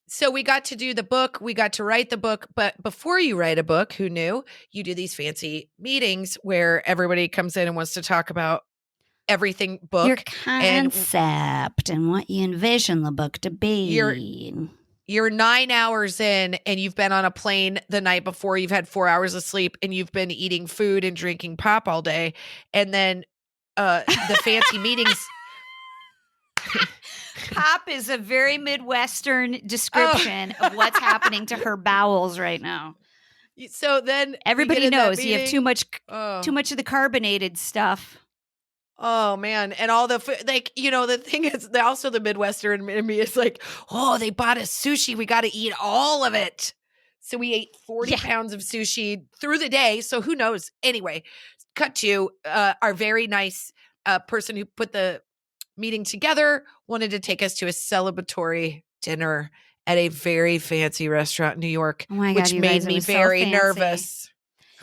So we got to do the book. We got to write the book. But before you write a book, who knew? You do these fancy meetings where everybody comes in and wants to talk about everything book.
Your concept and what you envision the book to be.
You're 9 hours in and you've been on a plane the night before. You've had 4 hours of sleep and you've been eating food and drinking pop all day. And then the fancy meetings.
Pop is a very Midwestern description of what's happening to her bowels right now.
So then
everybody knows you have too much of the carbonated stuff.
Oh man. And all the food, like, the thing is also the Midwestern in me is like, oh, they bought us sushi. We got to eat all of it. So we ate 40 pounds of sushi through the day. So who knows? Anyway, cut to our very nice person who put the meeting together wanted to take us to a celebratory dinner at a very fancy restaurant in New York, which made me very nervous.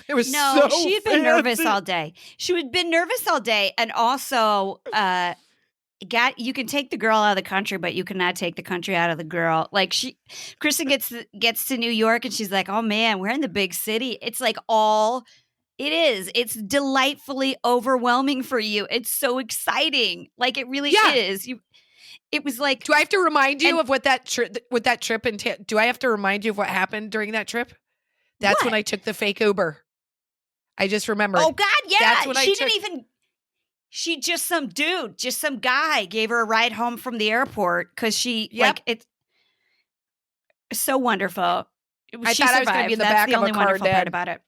It was
she had been nervous all day. She had been nervous all day, and also, you can take the girl out of the country, but you cannot take the country out of the girl. Like Kristin gets to New York, and she's like, "Oh man, we're in the big city." It's like it is. It's delightfully overwhelming for you. It's so exciting. Like it really is. It was like.
Do I have to remind you of what that trip entailed? Do I have to remind you of what happened during that trip? That's when I took the fake Uber. I just remembered.
Oh God, yeah. That's when she just some guy gave her a ride home from the airport because it's so wonderful.
I thought I was going to be in the back of a car. That's the only wonderful
part about it.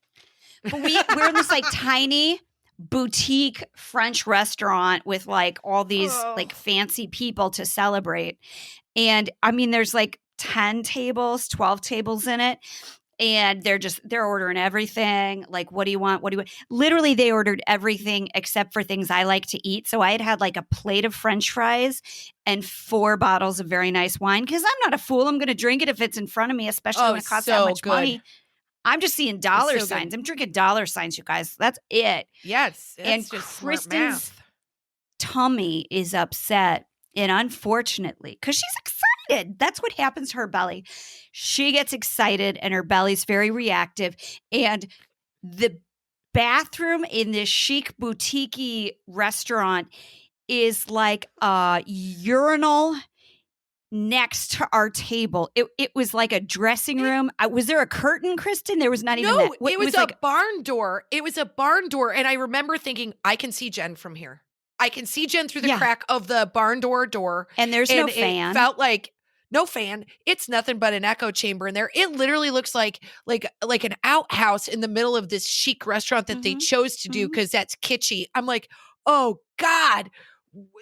But we're in this like tiny boutique French restaurant with like all these like fancy people to celebrate. And I mean, there's like 10 tables, 12 tables in it. And they're ordering everything. Like, what do you want? What do you want? Literally, they ordered everything except for things I like to eat. So I had like a plate of French fries and 4 bottles of very nice wine. Because I'm not a fool. I'm going to drink it if it's in front of me, especially when it costs that much money. I'm just seeing dollar signs. I'm drinking dollar signs, you guys. That's it.
Yes.
And Kristin's tummy is upset. And unfortunately, because she's excited. That's what happens to her belly. She gets excited and her belly's very reactive. And the bathroom in this chic boutique-y restaurant is like a urinal next to our table. It was like a dressing room. Was there a curtain, Kristin? There was not even that.
No, it was a barn door. It was a barn door. And I remember thinking, I can see Jen from here. I can see Jen through the crack of the barn door.
And there's no fan.
It felt like no fan. It's nothing but an echo chamber in there. It literally looks like an outhouse in the middle of this chic restaurant that they chose to do because that's kitschy. I'm like, oh God,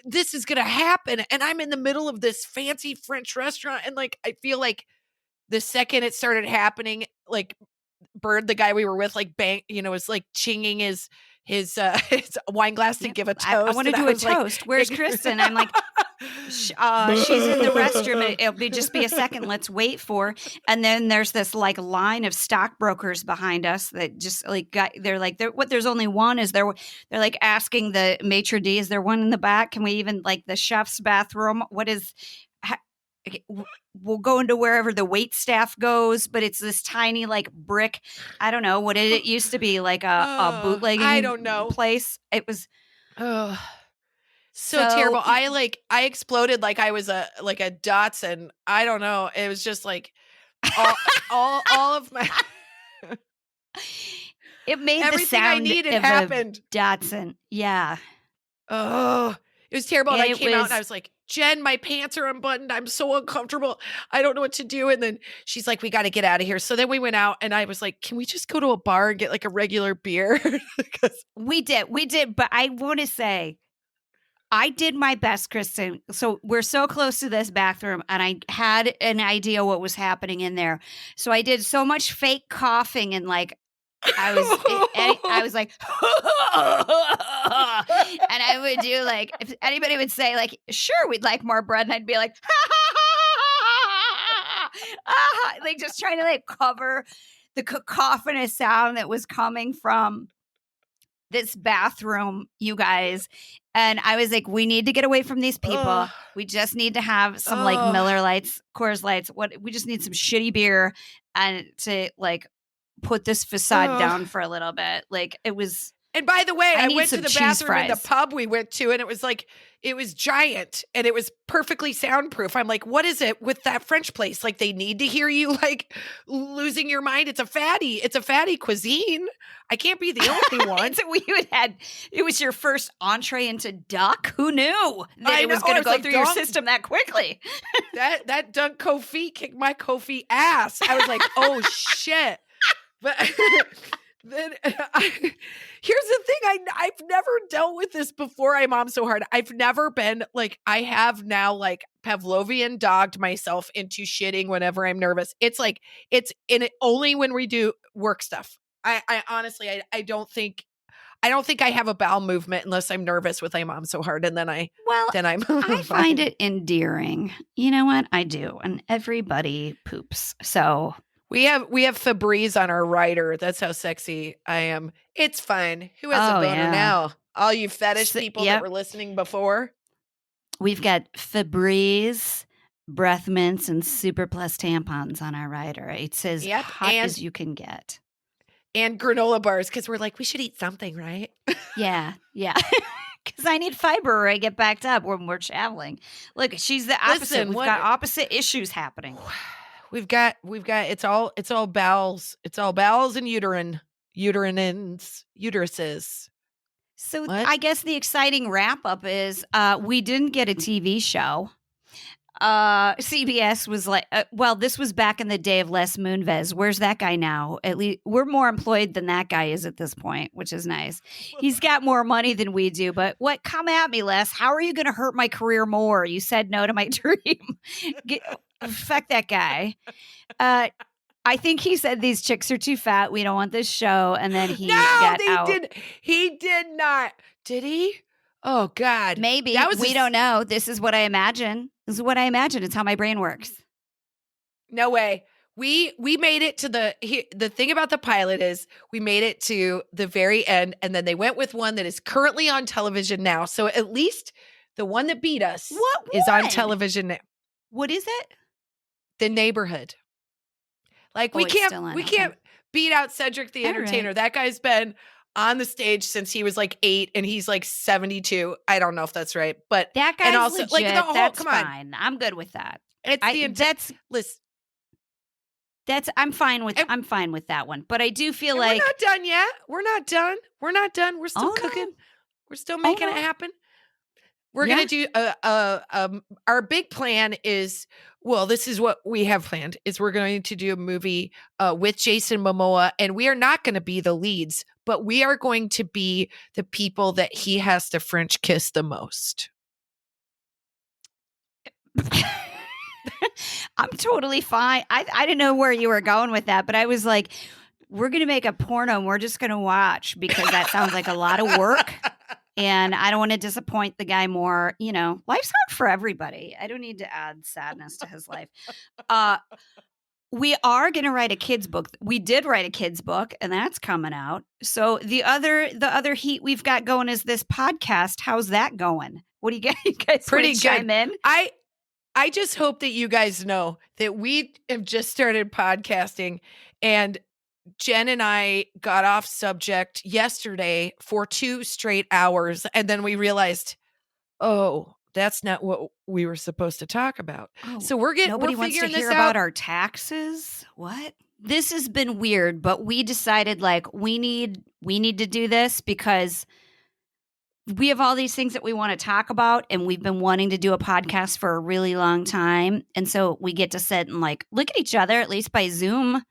this is going to happen. And I'm in the middle of this fancy French restaurant. And like, I feel like the second it started happening, like Bird, the guy we were with, like bang, was like chinging his wine glass to give a toast.
I want to do a toast. Like, where's Kristin? I'm like, she's in the restroom. It'll just be a second. Let's wait for. And then there's this like line of stockbrokers behind us that just like there's only one. They're like asking the maitre d', is there one in the back? Can we even like the chef's bathroom? We'll go into wherever the wait staff goes, but it's this tiny like brick. I don't know what it used to be, like a bootlegging.
I don't know
place. It was
so terrible. I exploded like I was a Datsun. I don't know. It was just like all of my.
It made
everything
the sound
I needed
of
happened.
A Datsun. Yeah.
Oh, it was terrible. And I came out and I was like, Jen, my pants are unbuttoned. I'm so uncomfortable. I don't know what to do. And then she's like, we got to get out of here. So then we went out and I was like, can we just go to a bar and get like a regular beer?
We did. But I want to say, I did my best, Kristin. So we're so close to this bathroom, and I had an idea what was happening in there. So I did so much fake coughing and like I was like, and I would do like, if anybody would say like, sure, we'd like more bread. And I'd be like, like just trying to like cover the cacophonous sound that was coming from this bathroom, you guys. And I was like, we need to get away from these people.
Ugh.
We just need to have some like Miller Lights, Coors Lights. We just need some shitty beer and to like put this facade down for a little bit. Like it was.
And by the way, I went to the bathroom
fries.
in the pub we went to, and it was like, it was giant and it was perfectly soundproof. I'm like, what is it with that French place? Like they need to hear you like losing your mind. It's a fatty cuisine. I can't be the only one.
So it was your first entree into duck. Who knew that it was going to go through your system that quickly?
that Dunk Kofi kicked my Kofi ass. I was like, oh shit. But then here's the thing. I've never dealt with this before. I Mom So Hard. I've never been like, I have now like Pavlovian dogged myself into shitting whenever I'm nervous. It's like, it's in it only when we do work stuff. I honestly, I don't think I have a bowel movement unless I'm nervous with I Mom So Hard. And then I'm
I find it endearing. You know what? I do. And everybody poops. So
we have Febreze on our rider. That's how sexy I am. It's fine. Who has a boner now? All you fetish people that were listening before.
We've got Febreze, breath mints, and Super Plus tampons on our rider. It says hot as you can get.
And granola bars, because we're like, we should eat something, right?
Yeah. Because I need fiber or I get backed up when we're traveling. Look, she's the opposite.
Listen,
we've got opposite issues happening.
We've got it's all bowels. It's all bowels and uteruses.
So I guess the exciting wrap up is we didn't get a TV show. CBS was like, well, this was back in the day of Les Moonves. Where's that guy now? At least we're more employed than that guy is at this point, which is nice. He's got more money than we do, but come at me, Les. How are you going to hurt my career more? You said no to my dream. Fuck that guy. I think he said these chicks are too fat. We don't want this show. And then he got out.
He did not. Did he? Oh God.
Maybe. We don't know. This is what I imagine. It's how my brain works.
No way. We made it to the thing about the pilot is we made it to the very end, and then they went with one that is currently on television now. So at least the one that beat us is on television now.
What is it?
The Neighborhood. Like we can't beat out Cedric the Entertainer. Right. That guy's been on the stage since he was like 8 and he's like 72. I don't know if that's right, but
that guy's also legit.
Like the whole,
that's fine. I'm good with that. I'm fine with that one. But I do feel like
we're not done yet. We're not done. We're still cooking. No. We're still making it happen. We're going to do our big plan is, well, this is what we have planned is we're going to do a movie with Jason Momoa, and we are not going to be the leads, but we are going to be the people that he has to French kiss the most.
I'm totally fine. I didn't know where you were going with that, but I was like, we're going to make a porno and we're just going to watch because that sounds like a lot of work. And I don't want to disappoint the guy more. You know, life's hard for everybody. I don't need to add sadness to his life. We are going to write a kid's book. We did write a kid's book, and that's coming out. So the other heat we've got going is this podcast. How's that going? What do you guys
pretty good?
Chime in?
I just hope that you guys know that we have just started podcasting, and Jen and I got off subject yesterday for 2 straight hours. And then we realized, that's not what we were supposed to talk about. So
nobody wants to hear about our taxes. What? This has been weird, but we decided like we need to do this because we have all these things that we want to talk about, and we've been wanting to do a podcast for a really long time. And so we get to sit and like look at each other, at least by Zoom,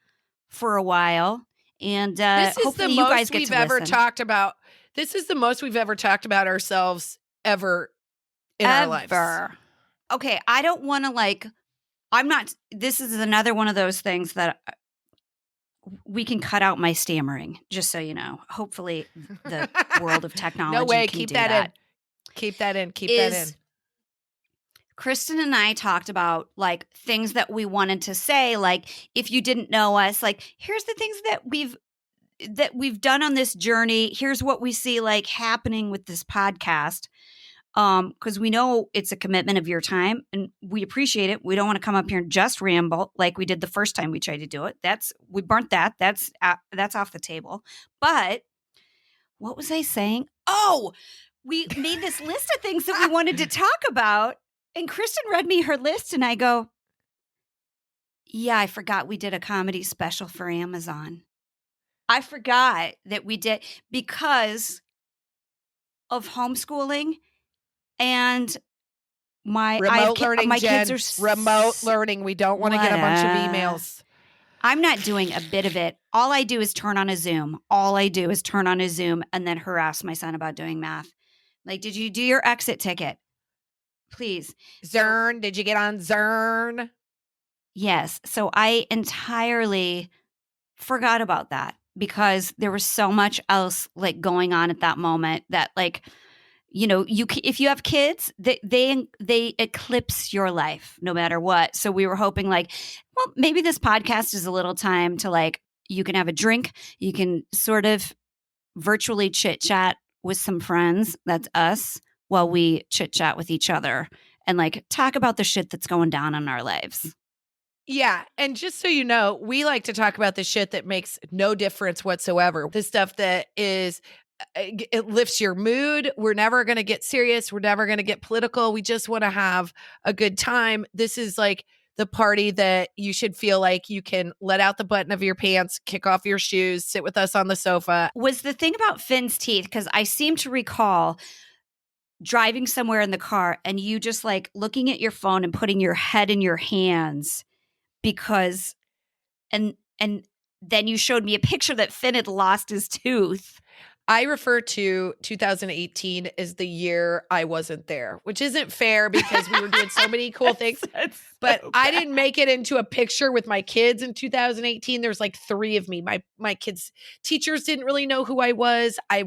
for a while. And
this is the most we've ever
listen.
talked about. This is the most we've ever talked about ourselves ever in our lives.
Okay, I don't want to this is another one of those things that we can cut out my stammering, just so you know. Hopefully the world of technology
No way,
can
keep
do
that
that.
in. Keep that in. Keep that in.
Kristen and I talked about like things that we wanted to say, like if you didn't know us, like here's the things that we've done on this journey. Here's what we see like happening with this podcast. Because we know it's a commitment of your time and we appreciate it. We don't want to come up here and just ramble like we did the first time we tried to do it. We burnt that. That's off the table. But what was I saying? Oh, we made this list of things that we wanted to talk about. And Kristen read me her list and I go, yeah, I forgot we did a comedy special for Amazon. I forgot that we did because of homeschooling. And my
remote learning,
my
Jen.
kids are
remote learning. We don't want to get a bunch of emails.
I'm not doing a bit of it. All I do is turn on a Zoom. And then harass my son about doing math. Like, did you do your exit ticket? Please.
Zern, did you get on Zern?
Yes. So I entirely forgot about that because there was so much else like going on at that moment that like, you know, if you have kids, they eclipse your life no matter what. So we were hoping like, well, maybe this podcast is a little time to like, you can have a drink, you can sort of virtually chit chat with some friends. That's us while we chit chat with each other and like talk about the shit that's going down in our lives.
Yeah. And just so you know, we like to talk about the shit that makes no difference whatsoever. The stuff that is, it lifts your mood. We're never going to get serious. We're never going to get political. We just want to have a good time. This is like the party that you should feel like you can let out the button of your pants, kick off your shoes, sit with us on the sofa.
Was the thing about Finn's teeth, because I seem to recall driving somewhere in the car and you just like looking at your phone and putting your head in your hands because, and then you showed me a picture that Finn had lost his tooth.
I refer to 2018 as the year I wasn't there, which isn't fair because we were doing so many cool things. But so I didn't make it into a picture with my kids in 2018. There's like 3 of me. My kids' teachers didn't really know who I was. I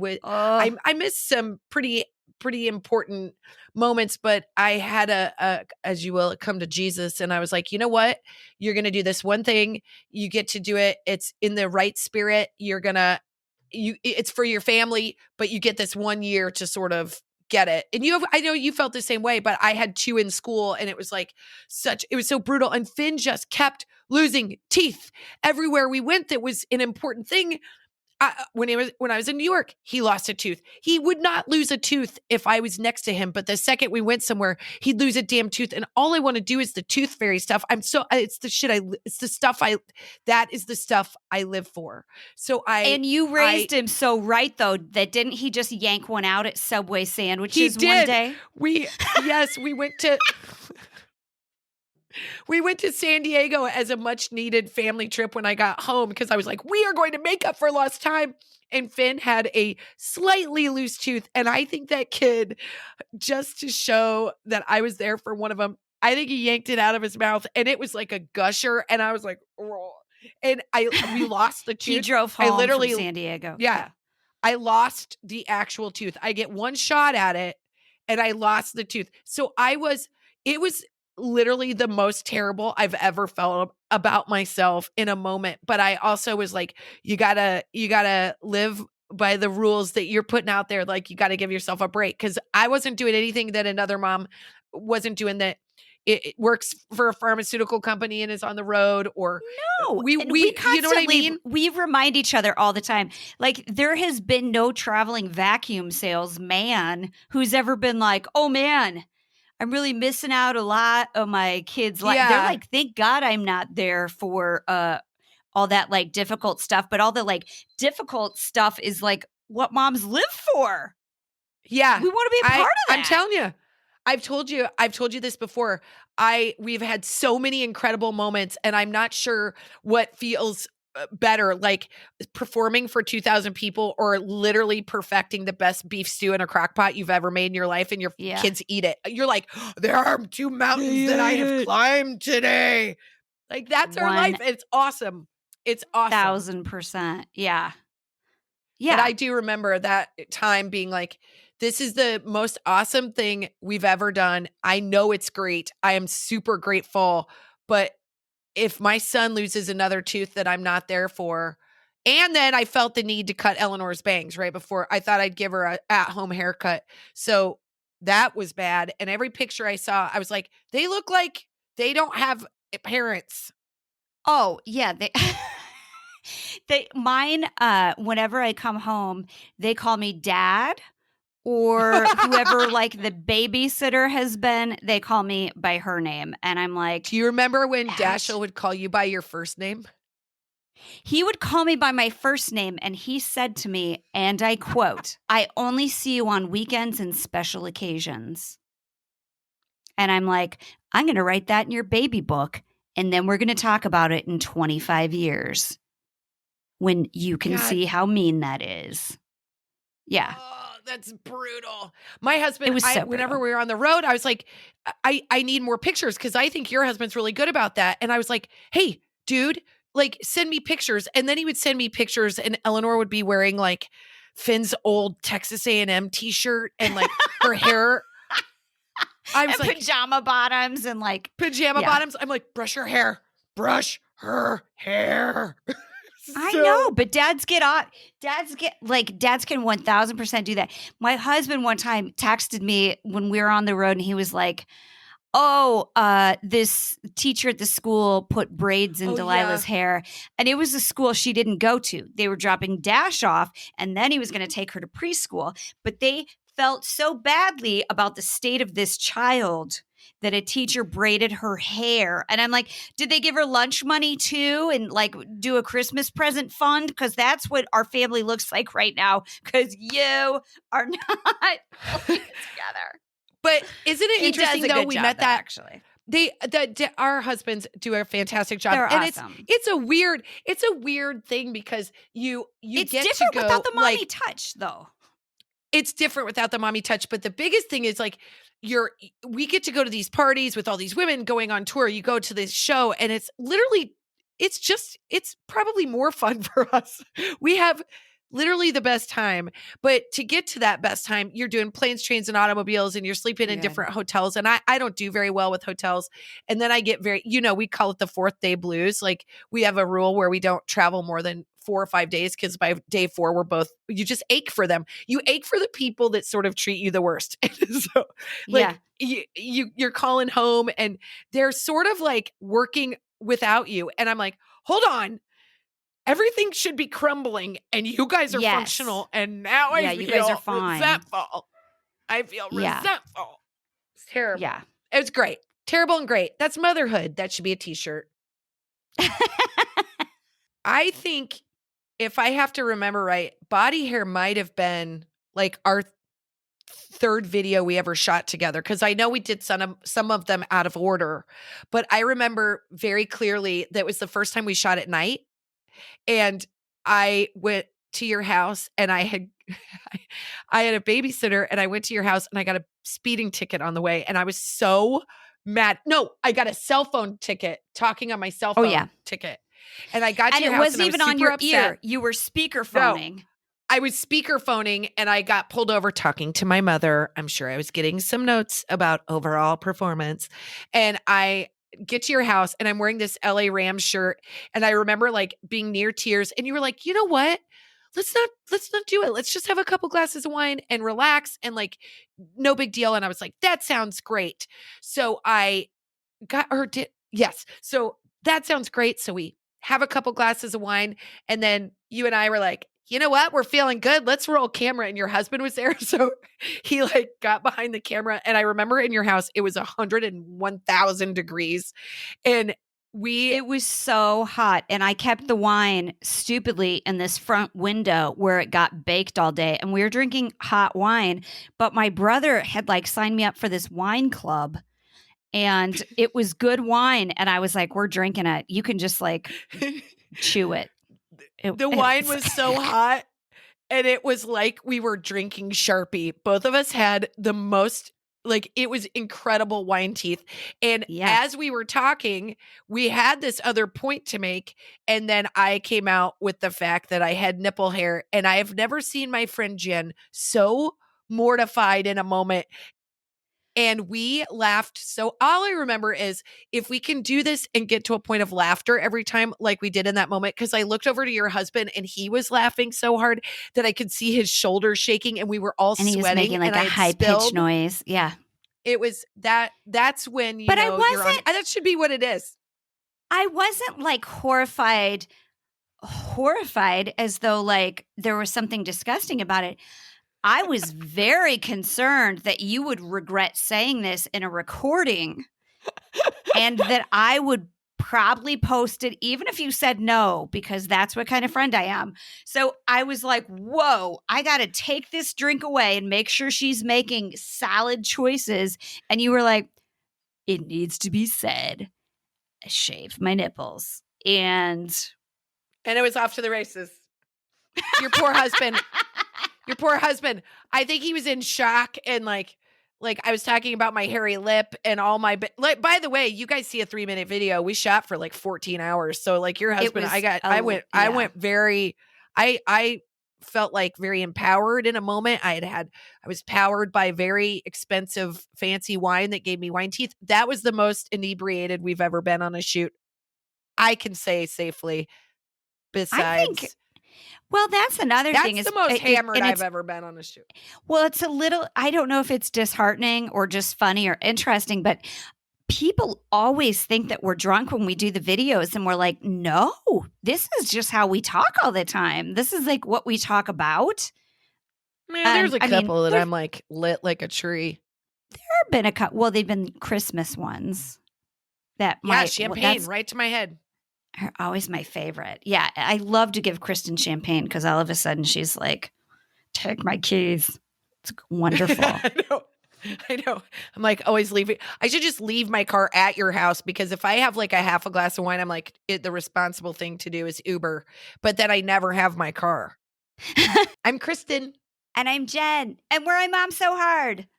missed some pretty important moments, but I had a as you will, come to Jesus. And I was like, you know what? You're going to do this one thing. You get to do it. It's in the right spirit. It's for your family, but you get this 1 year to sort of get it. And I know you felt the same way, but I had 2 in school and it was like it was so brutal. And Finn just kept losing teeth everywhere we went. That was an important thing. When I was in New York, he lost a tooth. He would not lose a tooth if I was next to him. But the second we went somewhere, he'd lose a damn tooth. And all I want to do is the tooth fairy stuff. It's the stuff I live for.
And you raised him so right though, that didn't he just yank one out at Subway sandwiches one day?
We went to We went to San Diego as a much needed family trip when I got home because I was like, we are going to make up for lost time. And Finn had a slightly loose tooth. And I think that kid, just to show that I was there for one of them, I think he yanked it out of his mouth and it was like a gusher. And I was like, oh. And we lost the tooth.
He drove home from San Diego.
Yeah. I lost the actual tooth. I get one shot at it and I lost the tooth. So it was literally the most terrible I've ever felt about myself in a moment. But I also was like, you gotta live by the rules that you're putting out there. Like you got to give yourself a break. Cause I wasn't doing anything that another mom wasn't doing, that it works for a pharmaceutical company and is on the road, or we you know what I mean?
We remind each other all the time. Like there has been no traveling vacuum salesman who's ever been like, oh man, I'm really missing out a lot of my kids' life. Yeah. They're like, thank God I'm not there for all that like difficult stuff. But all the like difficult stuff is like what moms live for.
Yeah.
We want to be a part of that.
I'm telling you. I've told you this before. We've had so many incredible moments, and I'm not sure what feels better, like performing for 2,000 people or literally perfecting the best beef stew in a crock pot you've ever made in your life, and your kids eat it. You're like, there are 2 mountains that I have climbed today. Like, that's our life. It's awesome. It's awesome.
1,000%. Yeah.
But I do remember that time being like, this is the most awesome thing we've ever done. I know it's great. I am super grateful. But if my son loses another tooth that I'm not there for, and then I felt the need to cut Eleanor's bangs right before, I thought I'd give her a at-home haircut. So that was bad. And every picture I saw, I was like, they look like they don't have parents.
Oh, yeah. Mine, whenever I come home, they call me dad, or whoever like the babysitter has been, they call me by her name. And I'm like,
do you remember when Dashiell would call you by your first name?
He would call me by my first name, and he said to me, and I quote, I only see you on weekends and special occasions. And I'm like, I'm going to write that in your baby book, and then we're going to talk about it in 25 years when you can see how mean that is. Yeah.
Oh, that's brutal. My husband,
it was so
whenever we were on the road, I was like, I need more pictures because I think your husband's really good about that. And I was like, hey, dude, like, send me pictures. And then he would send me pictures, and Eleanor would be wearing like Finn's old Texas A&M t-shirt and like her hair. I was like,
pajama bottoms and like
pajama bottoms. I'm like, brush her hair.
I know, but dads can 1,000% do that. My husband one time texted me when we were on the road, and he was like, this teacher at the school put braids in Delilah's hair, and it was a school she didn't go to. They were dropping Dash off, and then he was going to take her to preschool, but they felt so badly about the state of this child that a teacher braided her hair. And I'm like, did they give her lunch money too and like do a Christmas present fund? Because that's what our family looks like right now, because you are not pulling it together.
But isn't it interesting though? We met that
actually.
Our husbands do a fantastic job.
They're
and
awesome.
It's a weird thing because it's
get
different
to go without the mommy touch though. It's different
without the mommy touch. But the biggest thing is like we get to go to these parties with all these women going on tour. You go to this show, and it's probably more fun for us. We have literally the best time. But to get to that best time, you're doing planes, trains, and automobiles, and you're sleeping in different hotels. And I don't do very well with hotels. And then I get we call it the 4th day blues. Like, we have a rule where we don't travel more than 4 or 5 days, because by day 4, you just ache for them. You ache for the people that sort of treat you the worst. So like you're calling home, and they're sort of like working without you. And I'm like, hold on. Everything should be crumbling, and you guys are functional. And now I feel
you guys are fine.
resentful. I feel resentful. It's terrible.
Yeah.
It was great. Terrible and great. That's motherhood. That should be a t-shirt. I think, if I have to remember right, body hair might have been like our 3rd video we ever shot together, because I know we did some of them out of order. But I remember very clearly that was the first time we shot at night. And I went to your house, and I had a babysitter, and I went to your house, and I got a speeding ticket on the way. And I was so mad. No, I got a cell phone ticket, talking on my cell phone ticket. And I got to your house,
and it wasn't even on your ear. You were speakerphoning.
No, I was speakerphoning, and I got pulled over talking to my mother. I'm sure I was getting some notes about overall performance. And I get to your house, and I'm wearing this LA Rams shirt. And I remember like being near tears, and you were like, you know what? Let's not do it. Let's just have a couple glasses of wine and relax, and like, no big deal. And I was like, that sounds great. So I So that sounds great. So we have a couple glasses of wine, and then you and I were like, you know what? We're feeling good. Let's roll camera. And your husband was there. So he like got behind the camera. And I remember in your house, it was 101,000 degrees. And
it was so hot. And I kept the wine stupidly in this front window where it got baked all day. And we were drinking hot wine. But my brother had like signed me up for this wine club. And it was good wine. And I was like, we're drinking it. You can just like chew it.
The wine was so hot, and it was like we were drinking Sharpie. Both of us had the most, like, it was incredible wine teeth. And as we were talking, we had this other point to make. And then I came out with the fact that I had nipple hair. And I have never seen my friend Jen so mortified in a moment. And we laughed. So all I remember is if we can do this and get to a point of laughter every time, like we did in that moment, because I looked over to your husband and he was laughing so hard that I could see his shoulders shaking and we were all
and
sweating.
He was making like a high-pitched noise. Yeah.
It was that's when you
but
know you're on. That should be what it is.
I wasn't like horrified as though like there was something disgusting about it. I was very concerned that you would regret saying this in a recording and that I would probably post it even if you said no, because that's what kind of friend I am. So I was like, whoa, I got to take this drink away and make sure she's making solid choices. And you were like, it needs to be said. I shaved my nipples. And
it was off to the races. Your poor husband. Your poor husband. I think he was in shock and like I was talking about my hairy lip and all my by the way, you guys see a 3-minute video. We shot for like 14 hours. So like your husband, I felt like very empowered in a moment. I was powered by very expensive fancy wine that gave me wine teeth. That was the most inebriated we've ever been on a shoot. I can say safely. Besides,
well, that's another thing.
That's the most hammered I've ever been on a shoot.
Well, it's a little, I don't know if it's disheartening or just funny or interesting, but people always think that we're drunk when we do the videos. And we're like, no, this is just how we talk all the time. This is like what we talk about.
Man, there's a couple that I'm like lit like a tree.
There have been a couple. Well, they've been Christmas ones.
Champagne right to my head.
Are always my favorite. Yeah, I love to give Kristin champagne because all of a sudden she's like, take my keys. It's wonderful.
I know. I'm like always leaving. I should just leave my car at your house because if I have like a half a glass of wine, I'm like, the responsible thing to do is Uber. But then I never have my car. I'm Kristin.
And I'm Jen. And we're I Mom So Hard.